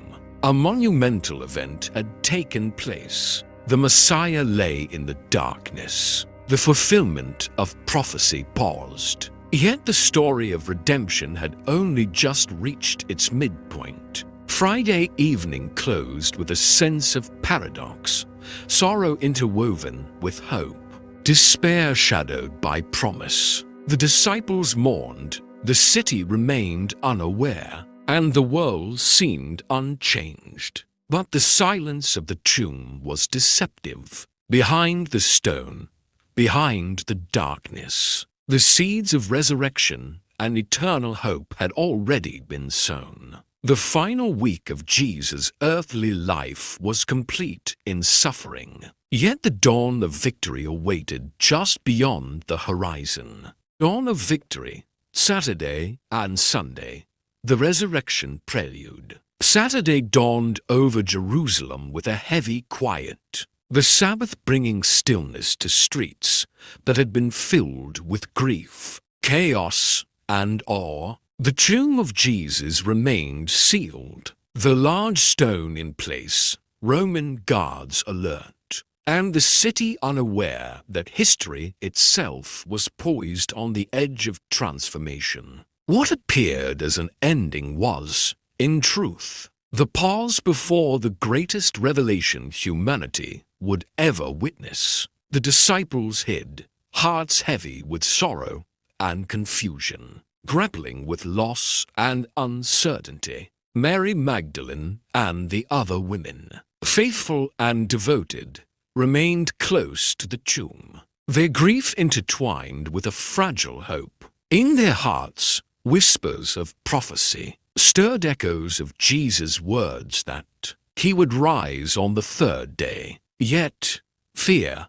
a monumental event had taken place. The Messiah lay in the darkness. The fulfillment of prophecy paused. Yet the story of redemption had only just reached its midpoint. Friday evening closed with a sense of paradox, sorrow interwoven with hope, despair shadowed by promise. The disciples mourned, the city remained unaware, and the world seemed unchanged. But the silence of the tomb was deceptive. Behind the stone, behind the darkness, the seeds of resurrection and eternal hope had already been sown. The final week of Jesus' earthly life was complete in suffering, yet the dawn of victory awaited just beyond the horizon. Dawn of victory, Saturday and Sunday, the resurrection prelude. Saturday dawned over Jerusalem with a heavy quiet, the Sabbath bringing stillness to streets that had been filled with grief, chaos, and awe. The tomb of Jesus remained sealed, the large stone in place, Roman guards alert, and the city unaware that history itself was poised on the edge of transformation. What appeared as an ending was, in truth, the pause before the greatest revelation humanity would ever witness. The disciples hid, hearts heavy with sorrow and confusion, grappling with loss and uncertainty. Mary Magdalene and the other women, faithful and devoted, remained close to the tomb, their grief intertwined with a fragile hope. In their hearts, whispers of prophecy stirred, echoes of Jesus' words that he would rise on the third day. Yet fear,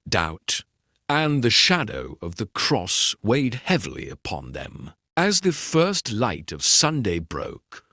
doubt, and the shadow of the cross weighed heavily upon them. As the first light of Sunday broke,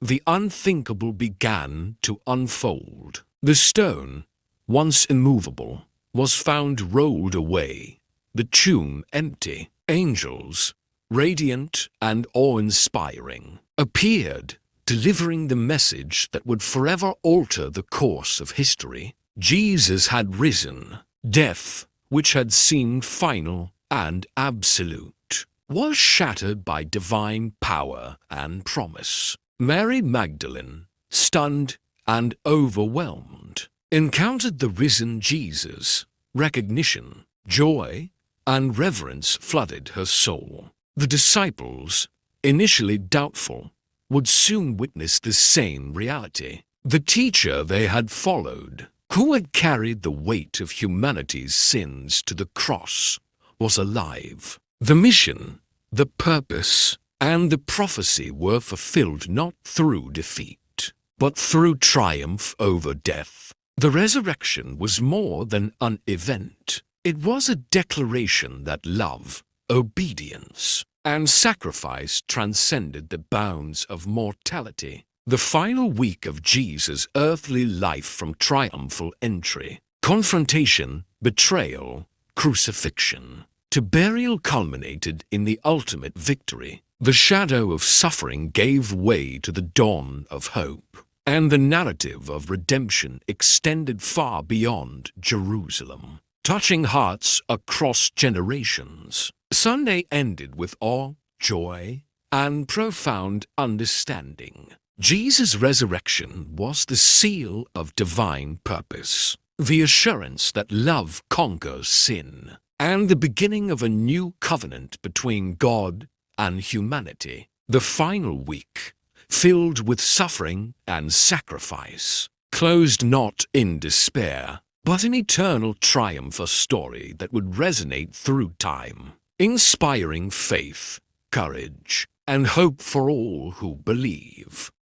the unthinkable began to unfold. The stone, once immovable, was found rolled away, the tomb empty. Angels, radiant and awe-inspiring, appeared, delivering the message that would forever alter the course of history. Jesus had risen. Death, which had seemed final and absolute, was shattered by divine power and promise. Mary Magdalene, stunned and overwhelmed, encountered the risen Jesus. Recognition, joy, and reverence flooded her soul. The disciples, initially doubtful, would soon witness the same reality. The teacher they had followed, who had carried the weight of humanity's sins to the cross, was alive. The mission, the purpose, and the prophecy were fulfilled not through defeat, but through triumph over death. The resurrection was more than an event. It was a declaration that love, obedience, and sacrifice transcended the bounds of mortality. The final week of Jesus' earthly life, from triumphal entry, confrontation, betrayal, crucifixion, to burial, culminated in the ultimate victory. The shadow of suffering gave way to the dawn of hope, and the narrative of redemption extended far beyond Jerusalem, touching hearts across generations. Sunday ended with awe, joy, and profound understanding. Jesus' resurrection was the seal of divine purpose. the assurance that love conquers sin, and the beginning of a new covenant between God and humanity. The final week, filled with suffering and sacrifice, closed not in despair, but in eternal triumph, a story that would resonate through time, inspiring faith, courage, and hope for all who believe.